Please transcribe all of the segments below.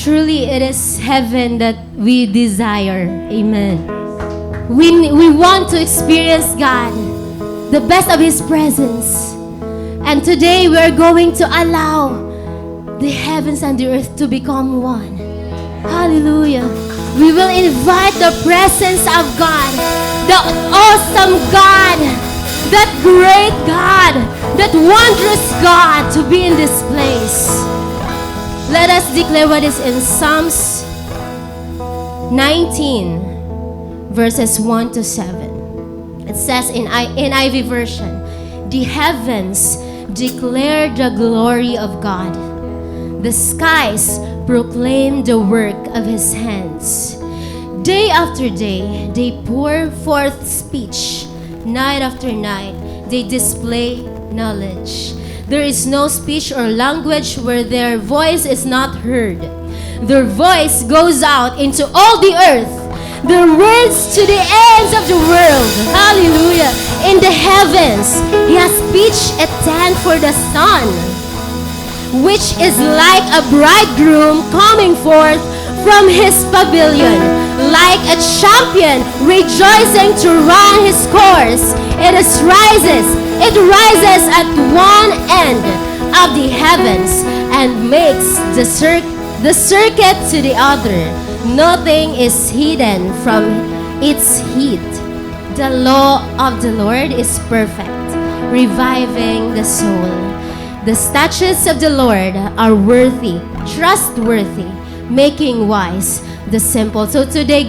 Truly, it is heaven that we desire. Amen. We want to experience God, the best of His presence. And today, we're going to allow the heavens and the earth to become one. Hallelujah. We will invite the presence of God, the awesome God, that great God, that wondrous God to be in this place. Let us declare what is in Psalms 19, verses 1 to 7. It says in NIV version, "The heavens declare the glory of God. The skies proclaim the work of His hands. Day after day, they pour forth speech. Night after night, they display knowledge. There is no speech or language where their voice is not heard. Their voice goes out into all the earth, their words to the ends of the world." Hallelujah. In the heavens, He has pitched a tent for the sun, which is like a bridegroom coming forth from his pavilion, like a champion rejoicing to run his course. It rises at one end of the heavens and makes the circuit to the other. Nothing is hidden from its heat. The law of the Lord is perfect, reviving the soul. The statutes of the Lord are worthy, trustworthy, making wise the simple. So today,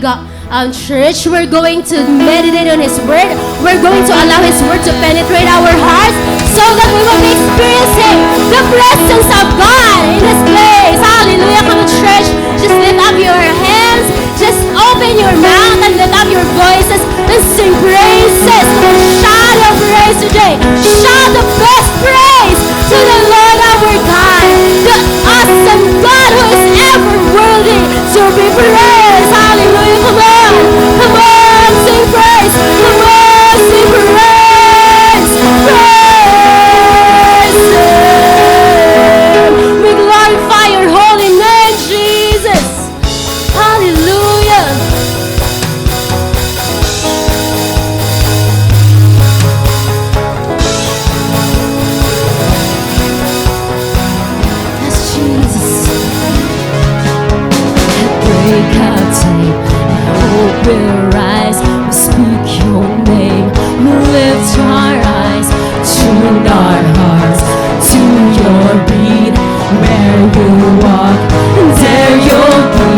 church, we're going to meditate on His Word. We're going to allow His Word to penetrate our hearts so that we will be experiencing the presence of God in this place. Hallelujah. Come on, church. Just lift up your hands. Just open your mouth and lift up your voices and sing praises. Shout your praise today. Shout the best praise to the Lord our God, the awesome God who is ever worthy to be praised. Hallelujah. Come on. Come on. Sing praise. Come on. Sing praise. Praise Him. We glorify your holy name, Jesus. Hallelujah. Yes, Jesus. Break out time, hope will rise. We speak your name, we lift our eyes, tune our hearts to your beat. Where you walk, and there you'll be.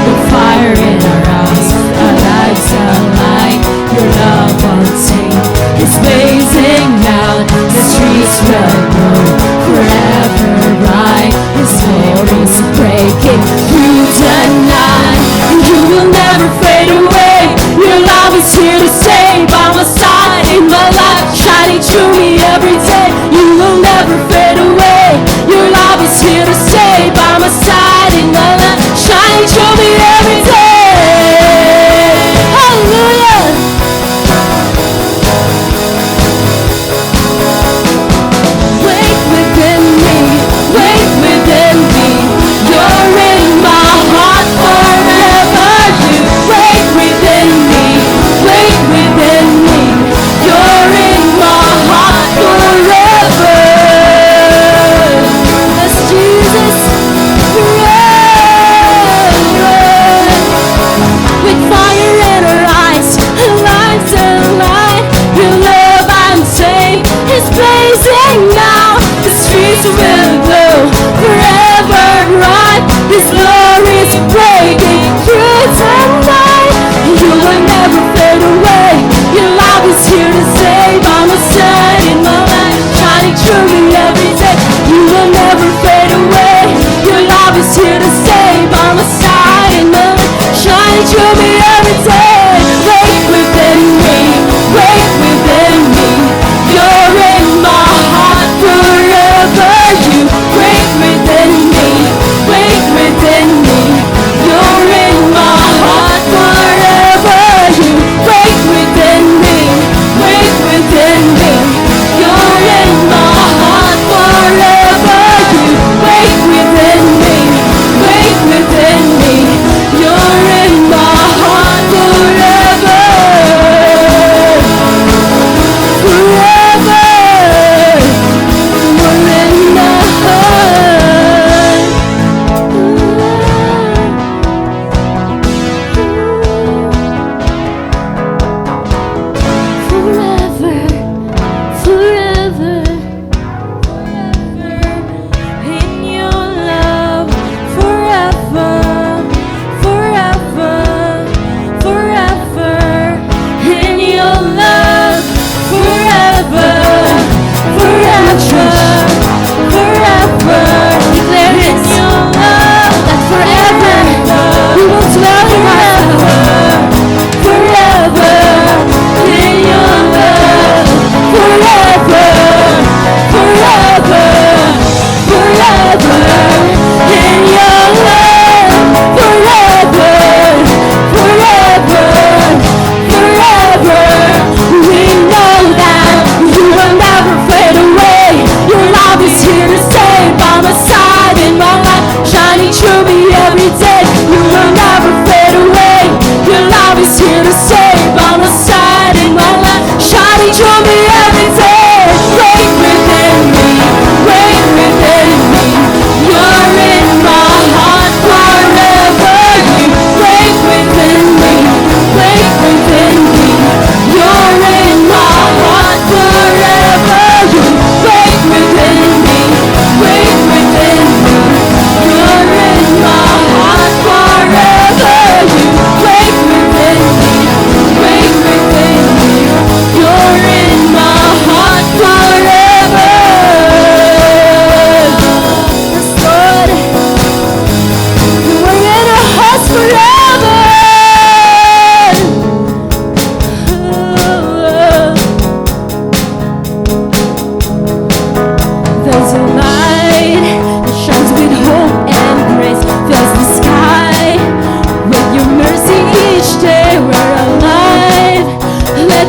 The fire in our eyes, our lives align. Your love untamed is blazing out. The streets will glow forever bright. His glory's breaking through the night. You will never fade away. Your love is here to stay. By my side in my life, shining through me every day. You will never fade away. Your love is here to stay. By my side in my life, shining through me every day. Hallelujah. Wake within me, wake within me. You're in my heart forever. You wake within me, wake within me. You're in my heart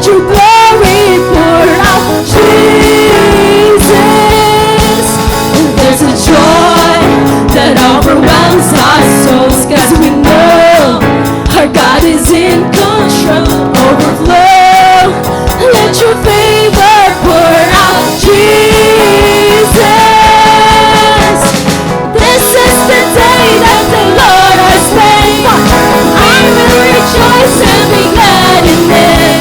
Let your glory pour out, Jesus. There's a joy that overwhelms our souls, 'cause we know our God is in control. Overflow, let your favor pour out, Jesus. This is the day that the Lord has made. I will rejoice and be glad in it.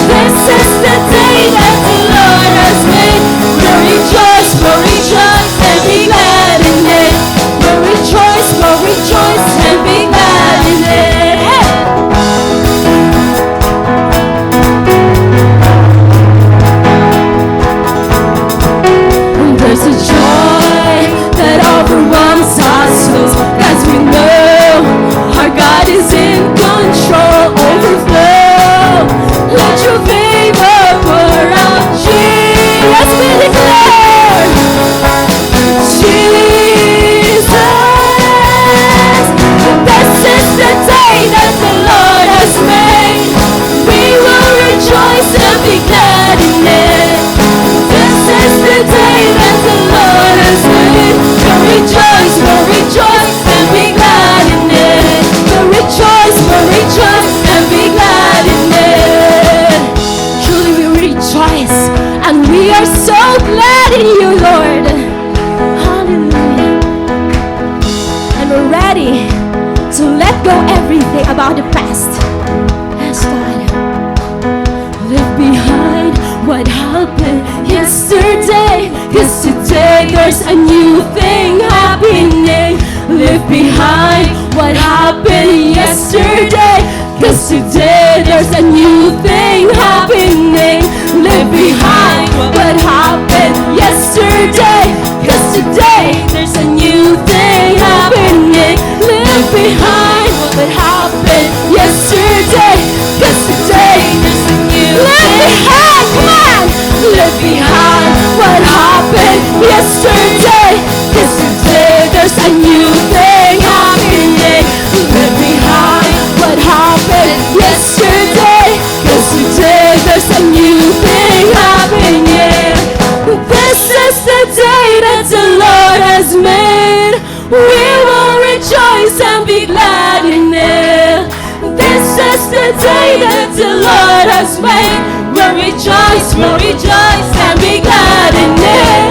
This is the day that the Lord has made. We'll rejoice and be glad in it. We'll rejoice and be glad in it. Hey! There's a joy that overwhelms our souls, 'cause we know our God is in control. Overflow, let your favor pour out, Jesus. We declare, Jesus, this is the day that the Lord has made. We will rejoice and be glad in it. This is the day that the Lord has made. We'll rejoice and be glad in it. We'll rejoice and be glad in it. Truly we rejoice, and we are so glad in you, Lord. Hallelujah. And we're ready to let go everything about the past. Yes, God. Leave behind what happened yesterday, 'cause today there's a new thing happening. Leave behind what happened yesterday, 'cause today there's a new thing happening. Leave behind what happened yesterday, 'cause today there's a new thing happening. Leave behind what happened yesterday, 'cause today there's a new thing. Come on! Leave behind what happened yesterday, 'cause today there's a new thing happening. Leave behind what happened yesterday, 'cause today there's a new thing happening. This is the day that the Lord has made. We will rejoice and be glad in it. This is the day that the Lord has made. We'll rejoice and be glad in it.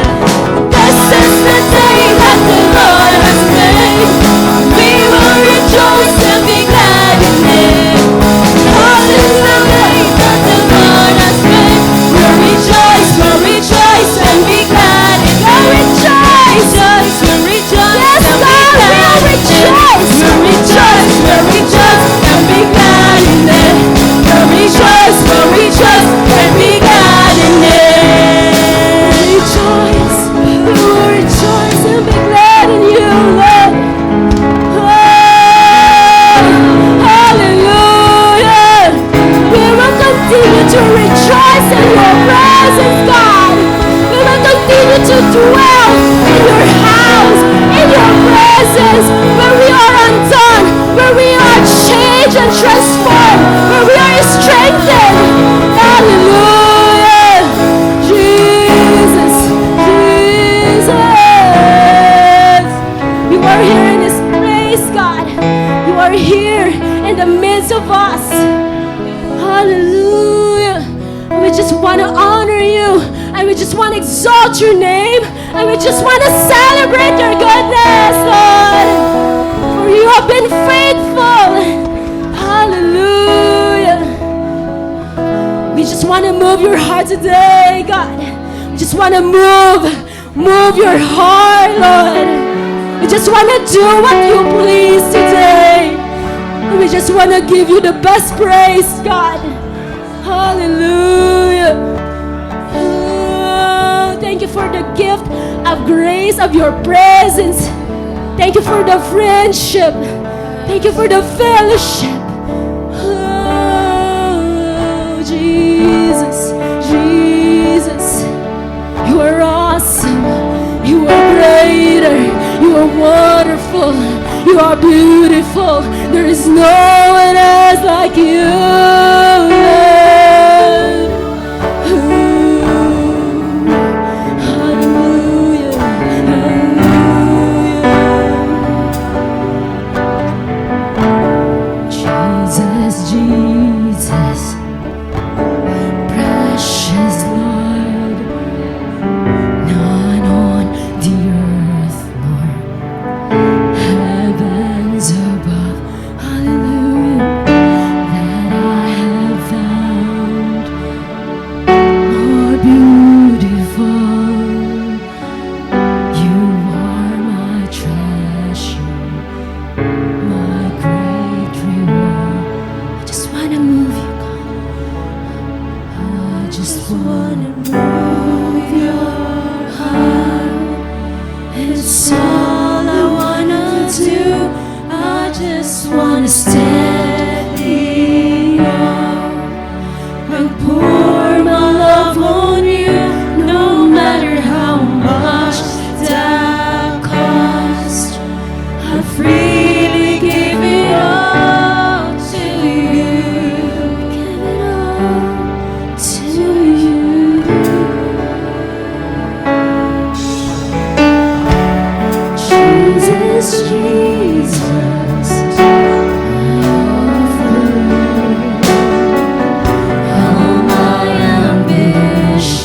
This is the day that the Lord has made. We will rejoice and be glad in it. Hallelujah, that the Lord has made. We'll rejoice and be glad in it. We'll rejoice yes, and be glad in it. We'll rejoice and be glad in it. We'll rejoice and be glad in it. We'll rejoice and be glad in you, Lord. Oh, hallelujah. We will continue to rejoice in your presence, God. We will continue to dwell in your house, in your presence, where we are undone, where we are changed and transformed, where we are strengthened. Hallelujah. Jesus. You are here in this place, God. You are here in the midst of us. Hallelujah. We just want to honor you, and we just want to exalt your name, and we just want to celebrate your goodness, Lord. For you have been faithful. Hallelujah. We just want to move your heart today, God. We just want to move your heart, Lord. We just want to do what you please today. And we just want to give you the best praise, God. Hallelujah. Oh, thank you for the gift of grace of your presence. Thank you for the friendship. Thank you for the fellowship. Oh, Jesus. You are awesome. You are greater. You are wonderful. You are beautiful. There is no one else like you, Lord. just wanna move your heart. It's all I wanna do. I just wanna steady on and pour my love on you, no matter how much that cost. I freely give it all to you. Give it all to you. Jesus, Jesus, I offer you all my ambitions,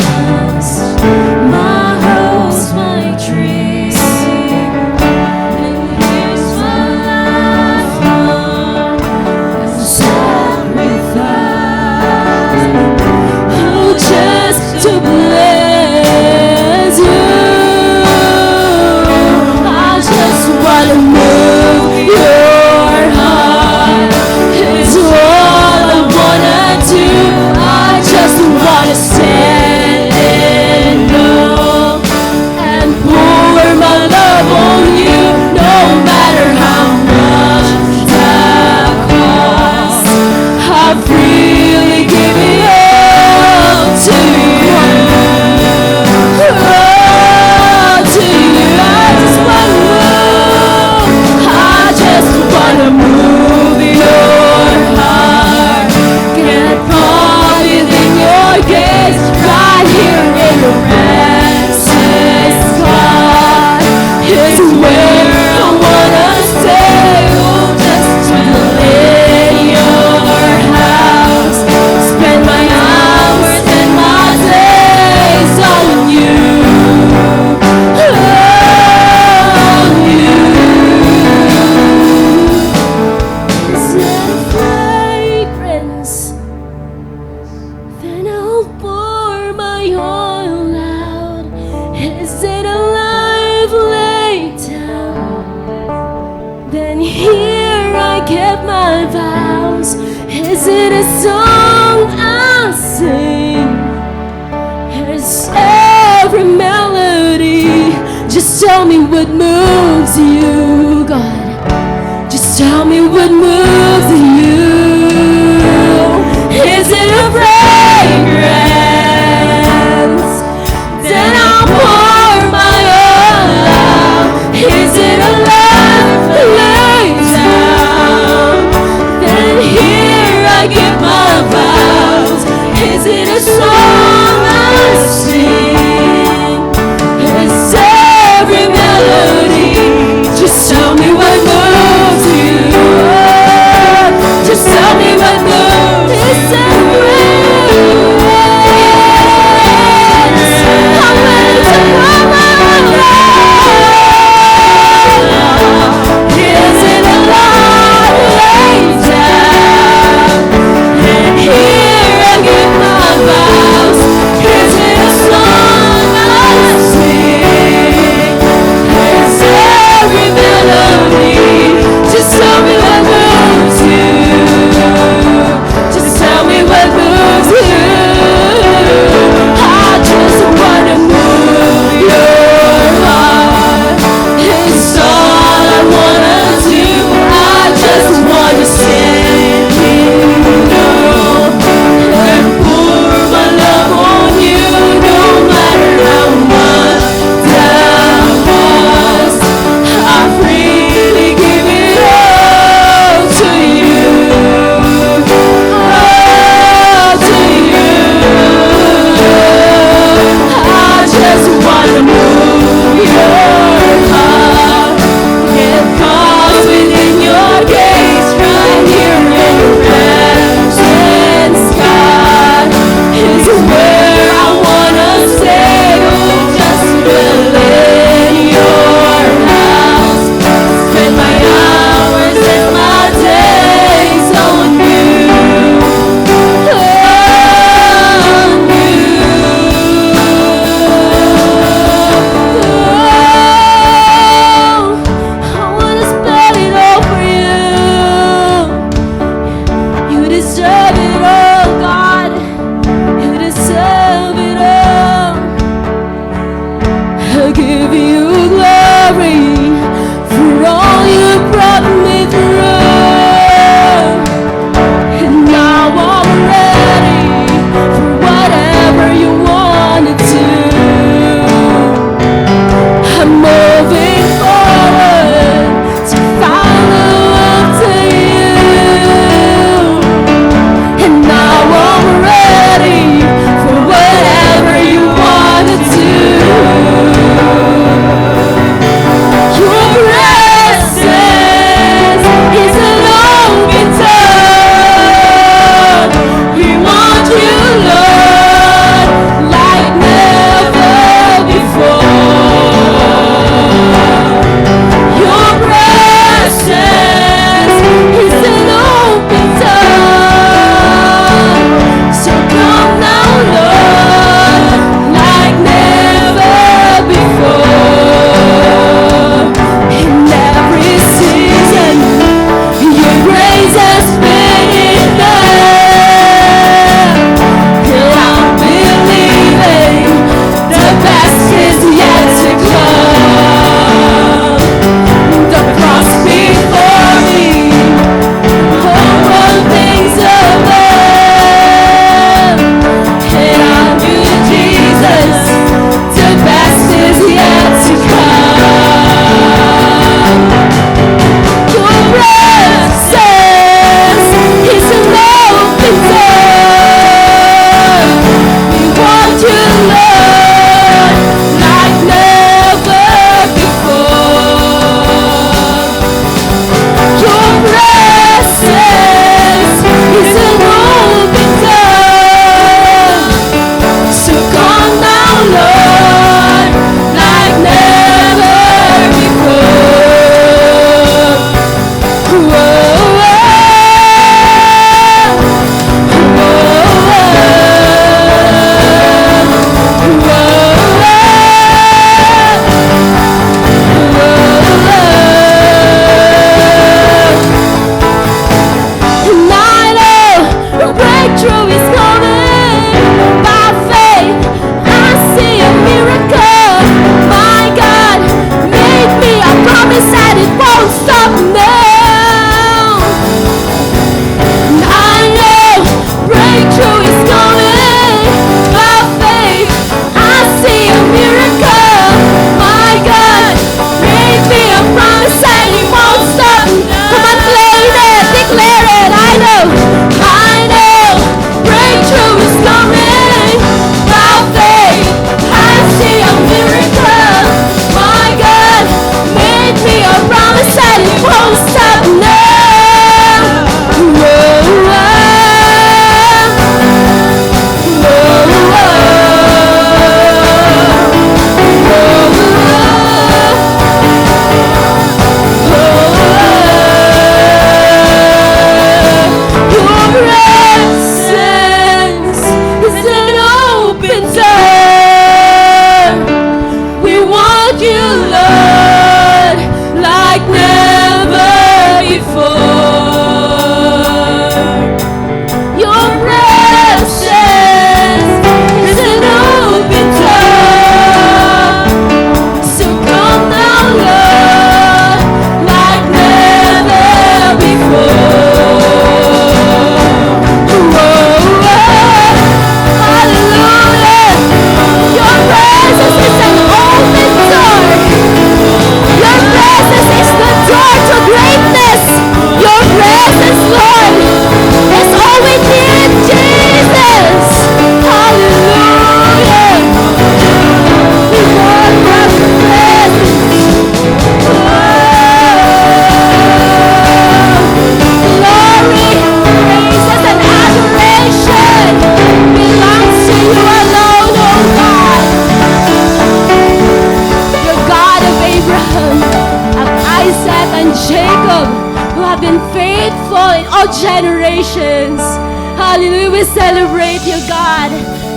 my hopes, my dreams. And here's my life long as a sacrifice. Oh, just to bless you. I just wanna move your heart. It's all I wanna do. I just wanna stand and know and pour my love on you, no matter how much that costs. I freely give it all to you. All to you. I just wanna move your heart. Get caught within your gaze, right here in your presence, God. It's where I wanna stay. Oh, just to live in your house. Spend my hours and my days on you. On you. Is it a fragrance? Then I'll pour my oil out. Is it a life laid down? Then here I kept my vows. Is it a song I sing? Is every melody? Just tell me what moves you, God. Just tell me what moves you. Is it a fragrance? Then I'll pour my all out. Is it a life laid down? Then here I give my vows. Is it a song I sing? Is every melody? Just tell me what moves you.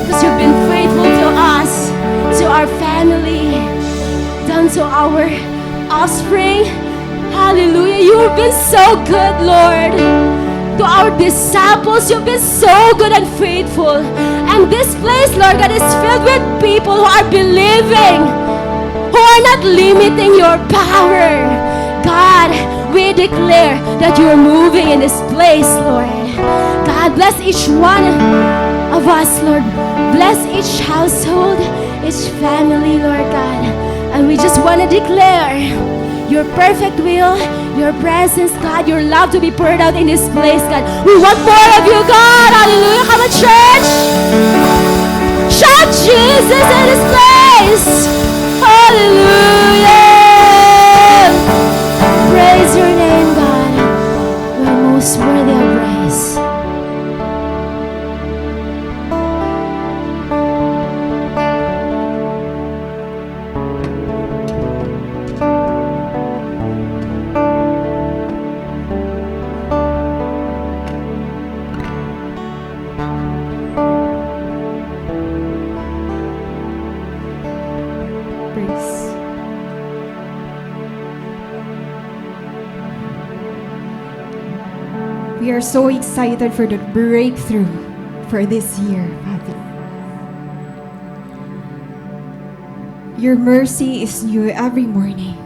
because you've been faithful to us, to our family, down to our offspring. Hallelujah. You've been so good, Lord. To our disciples, you've been so good and faithful. And this place, Lord God, is filled with people who are believing, who are not limiting your power. God, we declare that you are moving in this place, Lord. God, bless each one of us, Lord. Bless each household, each family, Lord God. And we just want to declare your perfect will, your presence, God, your love to be poured out in this place, God. We want more of you, God. Hallelujah. Come on, church. Shout Jesus in this place. Hallelujah. Praise your name, God. You are most worthy of praise. We are so excited for the breakthrough for this year, Father. Your mercy is new every morning.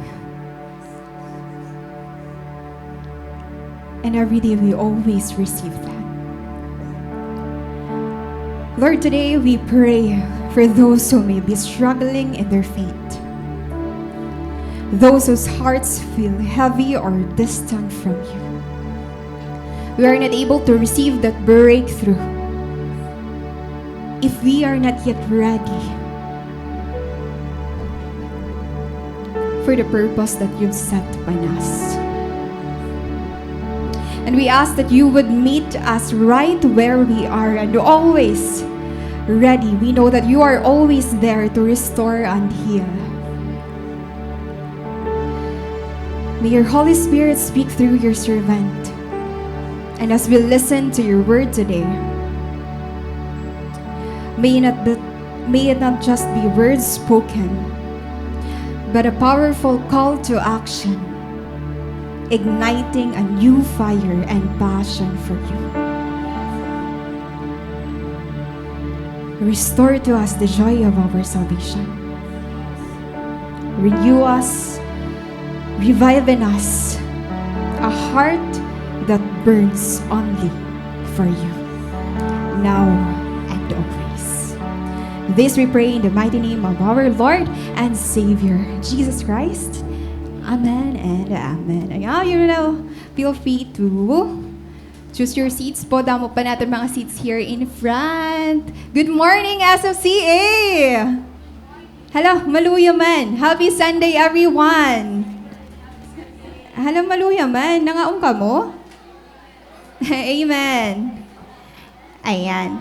And every day we always receive that. Lord, today we pray for those who may be struggling in their faith. Those whose hearts feel heavy or distant from you. We are not able to receive that breakthrough if we are not yet ready for the purpose that you've set upon us. And we ask that you would meet us right where we are and always ready. We know that you are always there to restore and heal. May your Holy Spirit speak through your servant. And as we listen to your word today, may it not just be words spoken, but a powerful call to action, igniting a new fire and passion for you. Restore to us the joy of our salvation. Renew us, revive in us a heart that burns only for you, now and always. This we pray in the mighty name of our Lord and Savior, Jesus Christ. Amen and amen. Ayan, you know, feel free to choose your seats po. Damo pa natin mga seats here in front. Good morning, SFCA! Hello, Maluya man. Happy Sunday, everyone! Hello, Maluya man. Nangaong ka mo? Amen. Ayan.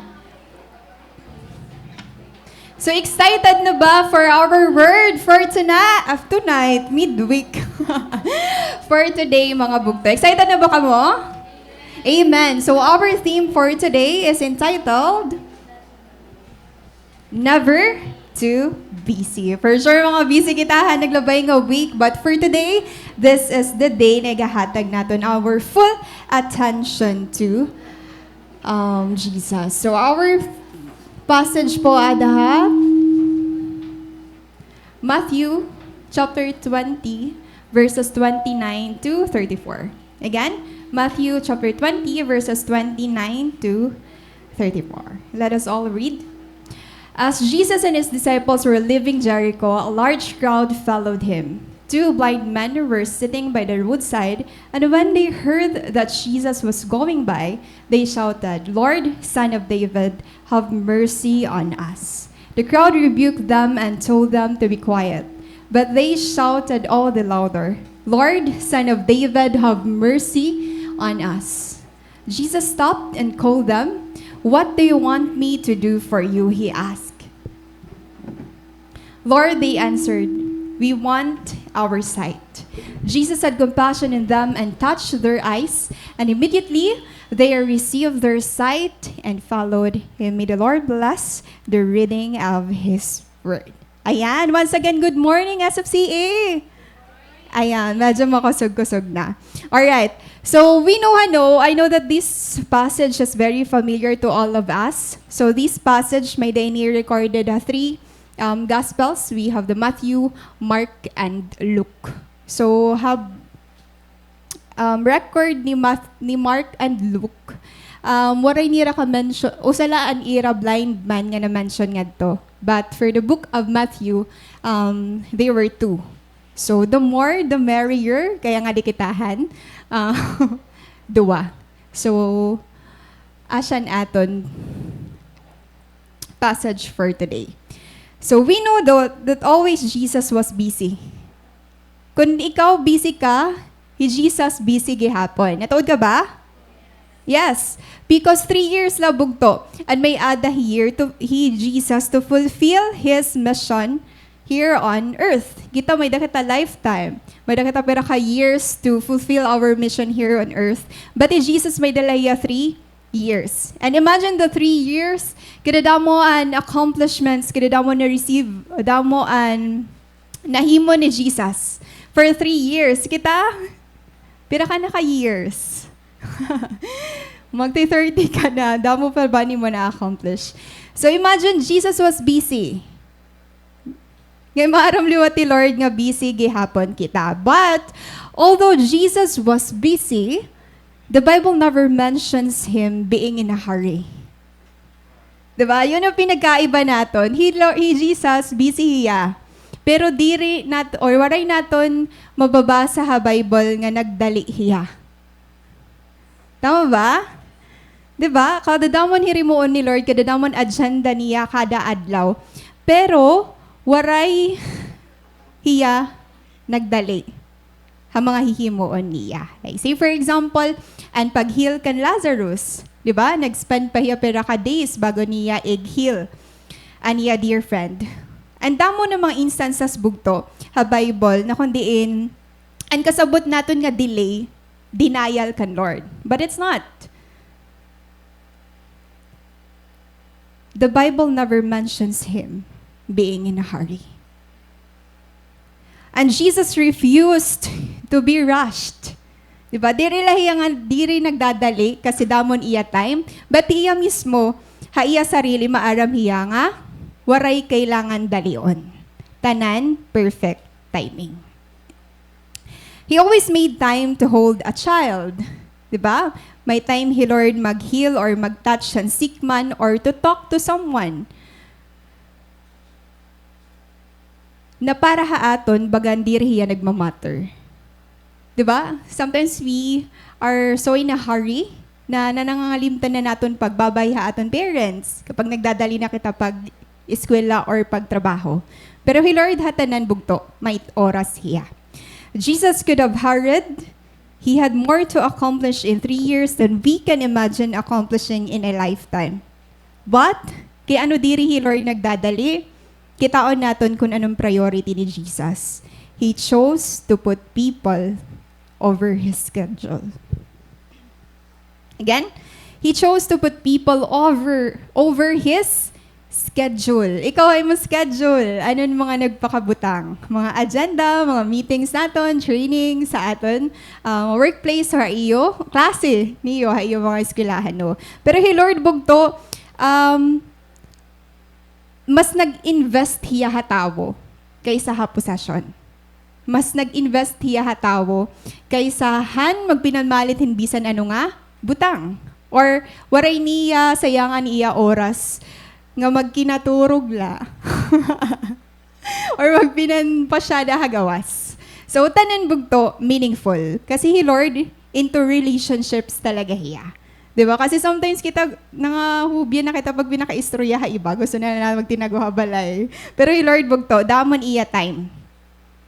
So excited na ba for our word for tonight, midweek? For today, mga bugto. Excited na ba kamo? Amen. So our theme for today is entitled, Never Too Busy. For sure, mga busy kitahan, naglabay nga week. But for today, this is the day na gahatag natin our full attention to Jesus. So our passage po adaha, Matthew chapter 20, verses 29 to 34. Again, Matthew chapter 20, verses 29 to 34. Let us all read. As Jesus and his disciples were leaving Jericho, a large crowd followed him. Two blind men were sitting by the roadside, and when they heard that Jesus was going by, they shouted, "Lord, Son of David, have mercy on us." The crowd rebuked them and told them to be quiet. But they shouted all the louder, "Lord, Son of David, have mercy on us." Jesus stopped and called them. "What do you want me to do for you?" he asked. "Lord," they answered, "we want our sight." Jesus had compassion on them and touched their eyes, and immediately they received their sight and followed him. May the Lord bless the reading of His Word. Ayan, once again, good morning, SFCA! Ayan, medyo makusog-kusog na. Alright, so we know, I know that this passage is very familiar to all of us. So this passage, may Daini recorded three Gospels. We have the Matthew, Mark, and Luke. So have record ni Mark and Luke. Waray nira ka mention, usalaan ira blind man nga na-mention nga to. But for the book of Matthew, they were two. So, the more, the merrier. Kaya nga dikitahan. Dua. So, asan aton passage for today. So, we know that always Jesus was busy. Kung ikaw busy ka, Jesus busy gihapon. Natuod ka ba? Yes. Because 3 years labog to. And may ada here Jesus to fulfill His mission here on earth. Kita may dakita lifetime. May dakita pera ka years to fulfill our mission here on earth. But Jesus may dalaya 3 years. And imagine the 3 years, kinadamo an accomplishments, kinadamo na receive, damo an nahimo ni Jesus. For 3 years, kita, pira ka na ka years. Magti-30 ka na, damo pa ba ni mo na-accomplish? So imagine, Jesus was busy. Ngayon maaram liwat ti Lord nga busy gihapon kita. But, although Jesus was busy, the Bible never mentions Him being in a hurry. Diba? Yun ang pinagkaiba naton. He Jesus, busy hiya. Pero diri nat or waray naton mababasa ha Bible nga nagdali hiya. Tama ba? Diba? Kadadamon hirimuon ni Lord, kadadamon agenda niya kada adlaw. Pero, waray hiya nagdali ha mga hihimuon niya. Like, say for example, and pag-heal kan Lazarus, di ba? Nag-spend pa hiya pera ka days bago niya i-heal aniya dear friend. And damo ng mga instances bugto ha Bible na kundiin ang kasabot naton nga delay, denial kan Lord. But it's not. The Bible never mentions Him being in a hurry. And Jesus refused to be rushed. Diba? Diri nagdadali kasi damon iya time, but iya mismo, ha iya sarili maaram hiya nga, waray kailangan dalion. Tanan, perfect timing. He always made time to hold a child. Diba? May time He Lord mag-heal or mag-touch ang sick man or to talk to someone. Na para haaton, bagan diri hiya nagmamatter. Diba? Sometimes we are so in a hurry na nanangalimtan na naton pagbabay haaton parents kapag nagdadali na kita pag eskwela or pagtrabaho. Pero He Lord hatanan bugto, may oras hiya. Jesus could have hurried. He had more to accomplish in 3 years than we can imagine accomplishing in a lifetime. But, kay ano diri He Lord nagdadali, kitaon naton kung anong priority ni Jesus. He chose to put people over His schedule. Again, He chose to put people over His schedule. Ikaw ay mo schedule. Anong mga nagpakabutang? Mga agenda, mga meetings naton, training sa aton, workplace sa iyo, klase niyo, ha iyo mga eskwelahan, no? Pero He Lord bugto, mas nag-invest hiya hatawo kaysa ha posasyon. Mas nag-invest hiya hatawo kaysa han magpinamalit hinbisan ano nga? Butang. Or waray niya sayangan iya oras nga magkinaturog la. Or magpinan pa siya hagawas. So tanan bugto meaningful kasi He Lord into relationships talaga hiya. Diba? Kasi sometimes kita, nangahubya na kita pag pinaka-istorya ha iba. Gusto na magtinaguha balay. Pero He Lord bugto, damon iya time.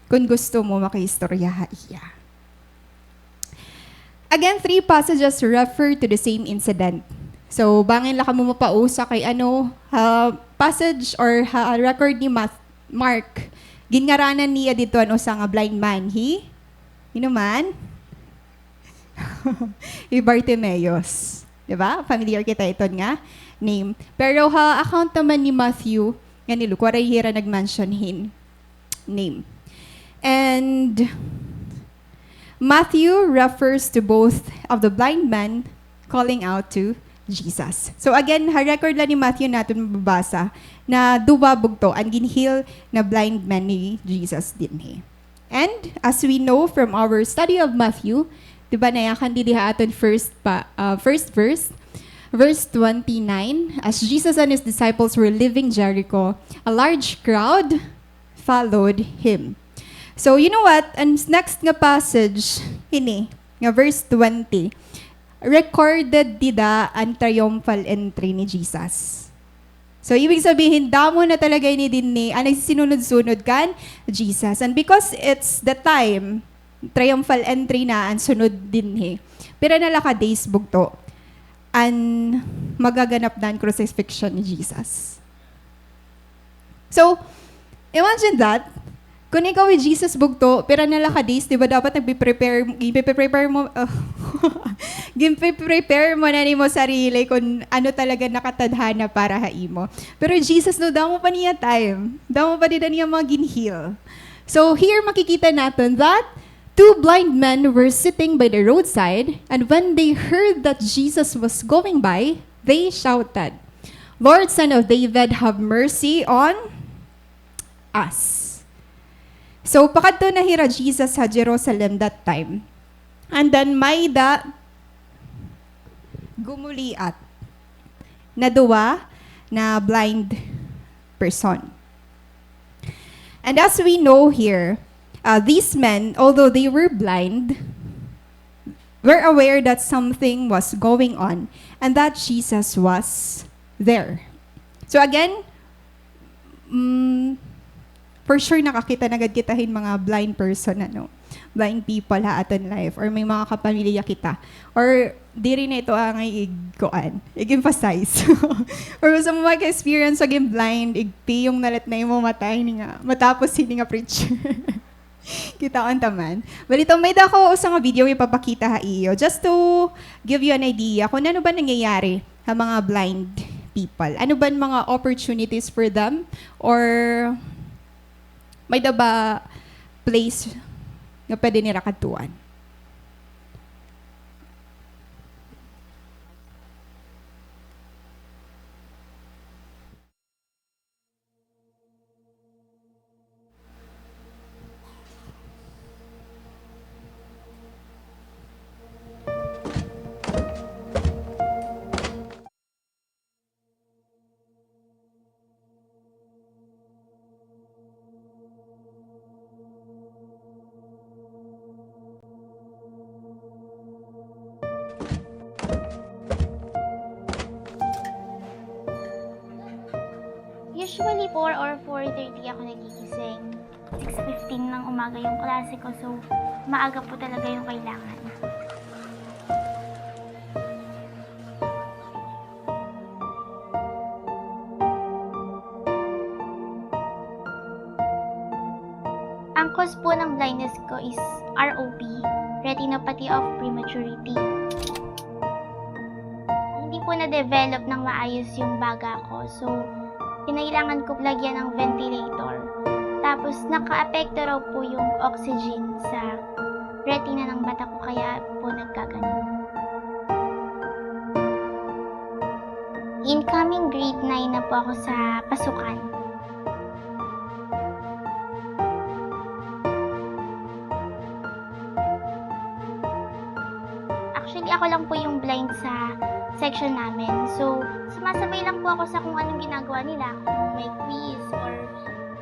Kung gusto mo maka-istorya ha iya. Again, 3 passages refer to the same incident. So, bangin lang ka mo mapausa kay passage or record ni Mark. Ginngaranan niya dito sa nga blind man. He Sino man? Bartimaeus. Diba? Familiar kita ito nga name. Pero account naman ni Matthew, nga ni Luke, Waray-Waray nag-mention hin name. And Matthew refers to both of the blind men calling out to Jesus. So again, record lang ni Matthew natin mababasa na duwa bugto ang ginhil na blind men ni Jesus din he. And as we know from our study of Matthew, di ba nayakan di diha aton first verse, verse 29, as Jesus and his disciples were leaving Jericho, a large crowd followed him. So you know what? And next nga passage, ini, nga verse 20, recorded dida ang triumphal entry ni Jesus. So, ibig sabihin, damo na talaga ni din ni, nagsisinunod-sunod kan, Jesus. And because it's the time, triumphal entry na, ang sunod din he. Pero nalaka days bugto, ang magaganap na ang crucifixion ni Jesus. So, imagine that, kung ikaw ay Jesus bugto, pero nalaka days, di ba dapat nagpiprepare mo, prepare mo na ni mo sarili kung ano talaga nakatadhana para haimo. Pero Jesus, no, damo pa niya time. Damo pa din niya mga ginhil. So here makikita natin that two blind men were sitting by the roadside, and when they heard that Jesus was going by, they shouted, "Lord, Son of David, have mercy on us." So, pakadto na hira Jesus sa Jerusalem that time. And then, may gumuliat na duwa na blind person. And as we know here, these men, although they were blind, were aware that something was going on and that Jesus was there. So again, for sure nakakita nagad kitahin mga blind person, blind people ha aton life, or may mga kapamilya kita, or di rin ito ang i-emphasize. Or sa mo mag-experience aging blind, igpi yung nalat na yung matay nga, matapos hindi nga preacher. Kita on taman. Balito, may dako sa nga video ipapakita ha iyo, just to give you an idea kung ano ba nangyayari sa mga blind people. Ano ba mga opportunities for them, or may da ba place nga pwede nila katuan? Usually 4 or 4:30 ako nagigising. 6:15 ng umaga yung klase ko, so maaga po talaga yung kailangan. Ang cause po ng blindness ko is ROP, retinopathy of prematurity. Hindi po na-develop ng maayos yung baga ko, so kinailangan ko lagyan ng ventilator. Tapos naka-apekto raw po yung oxygen sa retina ng mata ko, kaya po nagkaganon. Incoming grade 9 na po ako sa pasukan. Actually, ako lang po yung blind sa section namin. So, sumasabay lang po ako sa kung anong ginagawa nila. Kung may quiz or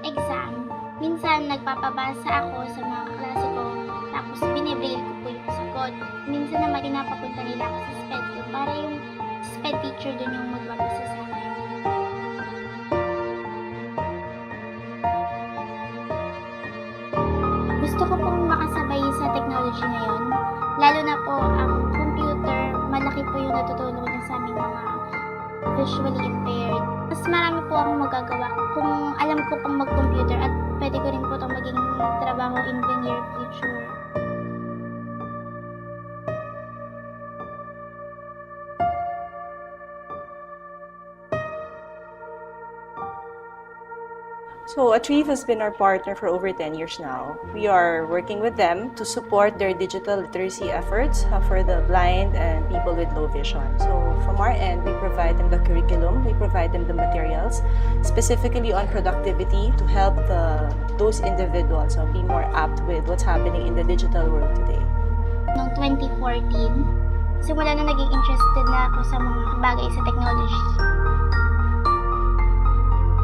exam, minsan nagpapabasa ako sa mga klase ko, tapos binibraille ko po yung sagot. Minsan naman pinapapunta nila ako sa SPED ko para yung SPED teacher dun yung magbabasa sa akin. Gusto ko pong makasabay sa technology ngayon, lalo na po ang computer, malaki po yung natutulong niya sa aming mga visually impaired. Mas marami po akong magagawa kung alam ko pang mag-computer, at pwede ko rin po itong maging trabaho in the near future. So Achieve has been our partner for over 10 years now. We are working with them to support their digital literacy efforts for the blind and people with low vision. So from our end, we provide them the curriculum, we provide them the materials, specifically on productivity to help those individuals be more apt with what's happening in the digital world today. Noong 2014, simula na naging interested na ako sa mga bagay sa technology.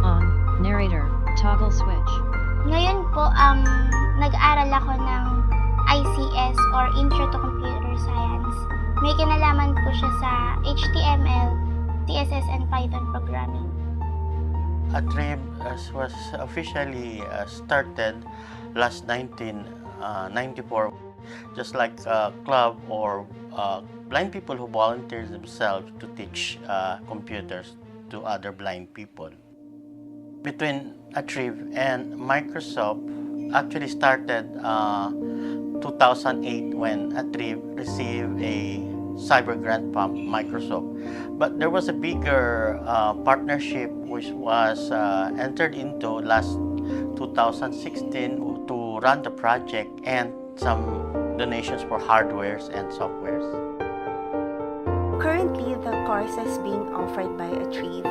On, narrator, toggle switch. Ngayon po, nag-aral ako ng ICS or Intro to Computer Science. May kinalaman po siya sa HTML, CSS, and Python programming. Atrieve was officially started last 1994, just like a club or blind people who volunteer themselves to teach computers to other blind people. Between Atrieve and Microsoft actually started 2008 when Atrieve received a cyber grant from Microsoft. But there was a bigger partnership which was entered into last 2016 to run the project and some donations for hardwares and softwares. Currently, the courses being offered by Achieve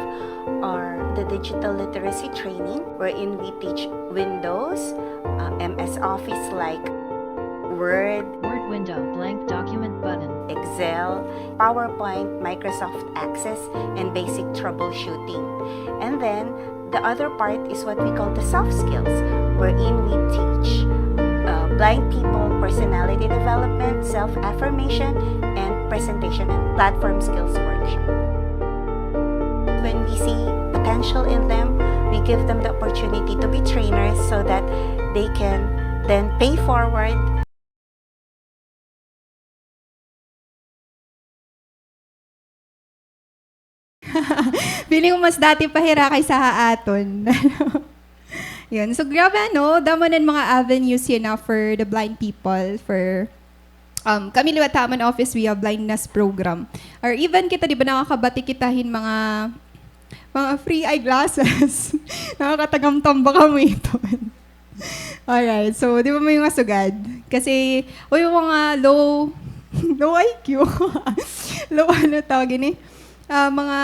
are the digital literacy training, wherein we teach Windows, MS Office like Word, Word window, blank document button. Excel, PowerPoint, Microsoft Access, and basic troubleshooting. And then, the other part is what we call the soft skills, wherein we teach blind people personality development, self-affirmation, and presentation and platform skills workshop. When we see potential in them, we give them the opportunity to be trainers so that they can then pay forward. Feeling mo mas dati pa hira kay sa haaton. Yun. So, grabe damo ng mga avenues yun for the blind people, for kami Liwataman Office, we have blindness program. Or even kita, di ba, nakakabati kitahin mga free eyeglasses. Nakakatagam-tamba kami ito. Alright, so di ba may mga sugad? Kasi, yung mga low IQ, low tawagin mga,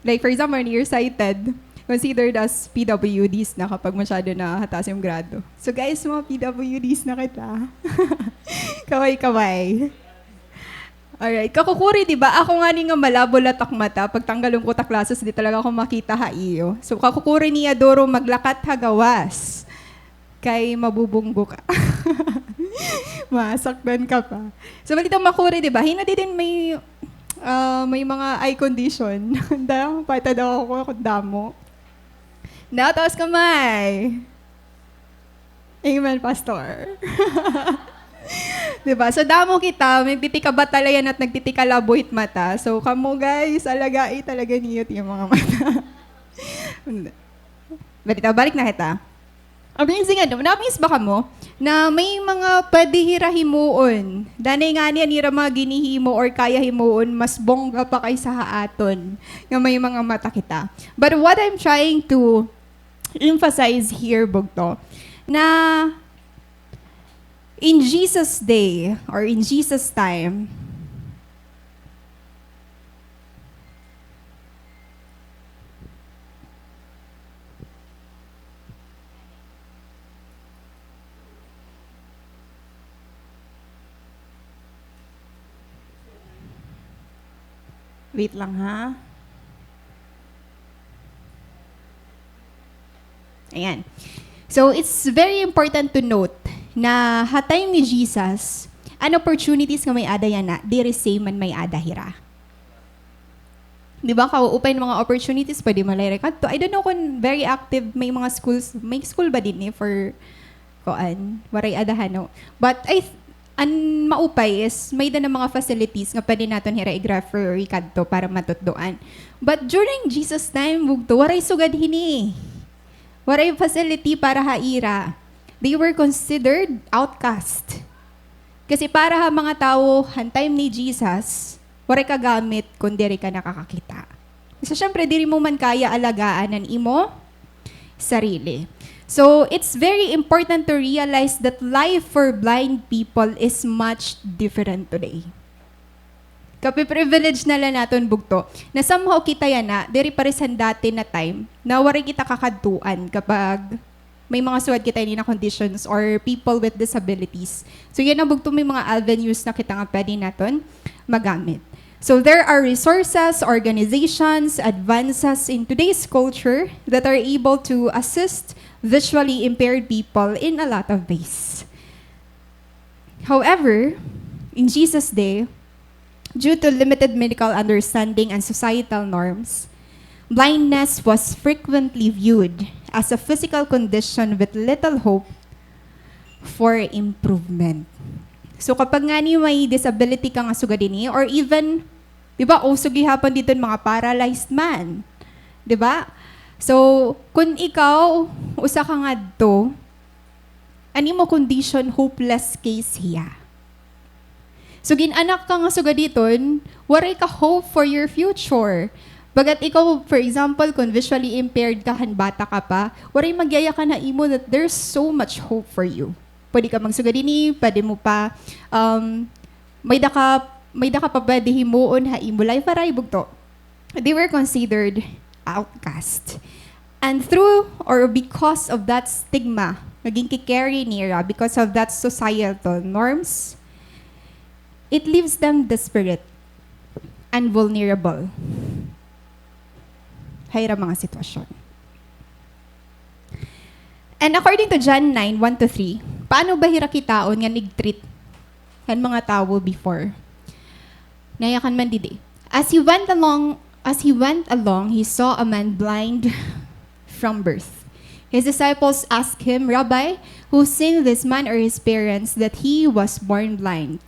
like for example, nearsighted, considered as PWDs na kapag masyado na hatas yung grado. So guys, mga PWDs na kita. Kaway-kaway. Alright, kakukuri, di ba? Ako nga nga malabo latak mata. Pag tanggalong ko ta klases, di talaga ako makita haiyo. So kakukuri ni Adoro maglakat hagawas. Kay mabubunggo ka. Masakdan ka pa. So balitang makuri, di ba? Hina din may mga eye condition. Pata daw ako damo. Taas kamay. Amen, Pastor. Diba? So, damo kita, nagtitika batalayan at nagtitika labuhit mata. So, kamo guys, alagai talaga niyot yung mga mata. Balik na kita. Amazing na-amaze ba ka mo na may mga pwede hirahimuon. Danay nga niya nira mga ginihimo or kaya himuon, mas bongga pa kay sa haaton nga may mga mata kita. But what I'm trying to emphasize here, Bugto, na in Jesus' day or in Jesus' time, wait lang ha. Ayan. So, it's very important to note na hatay ni Jesus, an opportunities nga may ada yan na, diri say man may ada hira. Di ba, kauupay ng mga opportunities, pwede malay to. I don't know kung very active may mga schools, may school ba din for waray adahan, no? But ang maupay is may na mga facilities nga pwede natin hira i-grapher or ikadto para matutdoan. But during Jesus' time, bugto, waray sugad hini. Waray facility para haira. They were considered outcast. Kasi para ha mga tao, han time ni Jesus, waray kagamit kung diri ka nakakakita. So syempre, diri mo man kaya alagaan ng imo sarili. So, it's very important to realize that life for blind people is much different today. Kapi-privilege na lang natin bugto, na somehow kita yan na, diri parisan dati na time, na wari kita kakadtuan kapag may mga suwad kita ini na conditions or people with disabilities. So, yan ang bugto may mga avenues na kita nga pwede natin magamit. So there are resources, organizations, advances in today's culture that are able to assist visually impaired people in a lot of ways. However, in Jesus' day, due to limited medical understanding and societal norms, blindness was frequently viewed as a physical condition with little hope for improvement. So kapag nga ni may disability ka nga sugadini, or even, di ba, gihapon dito mga paralyzed man. Di ba? So, kung ikaw, usa ka nga to, ani mo condition, hopeless case hiya. So, ginanak ka nga sugaditon, waray ka hope for your future. Bagat ikaw, for example, kung visually impaired ka, bata ka pa, waray magyaya ka na imo that there's so much hope for you. Pwede ka magsugadini, pwede mo pa, may daka pa pwede himuon ha imo life aray bugto. They were considered outcast. And through or because of that stigma, naging kikarry nila, because of that societal norms, it leaves them desperate and vulnerable. Hayra mga sitwasyon. And according to John 9:1-3, paano ba hirakitaon nga nag-treat kan mga tao before? Nayakan man didi. As he went along, he saw a man blind from birth. His disciples asked him, "Rabbi, who sinned, this man or his parents, that he was born blind?"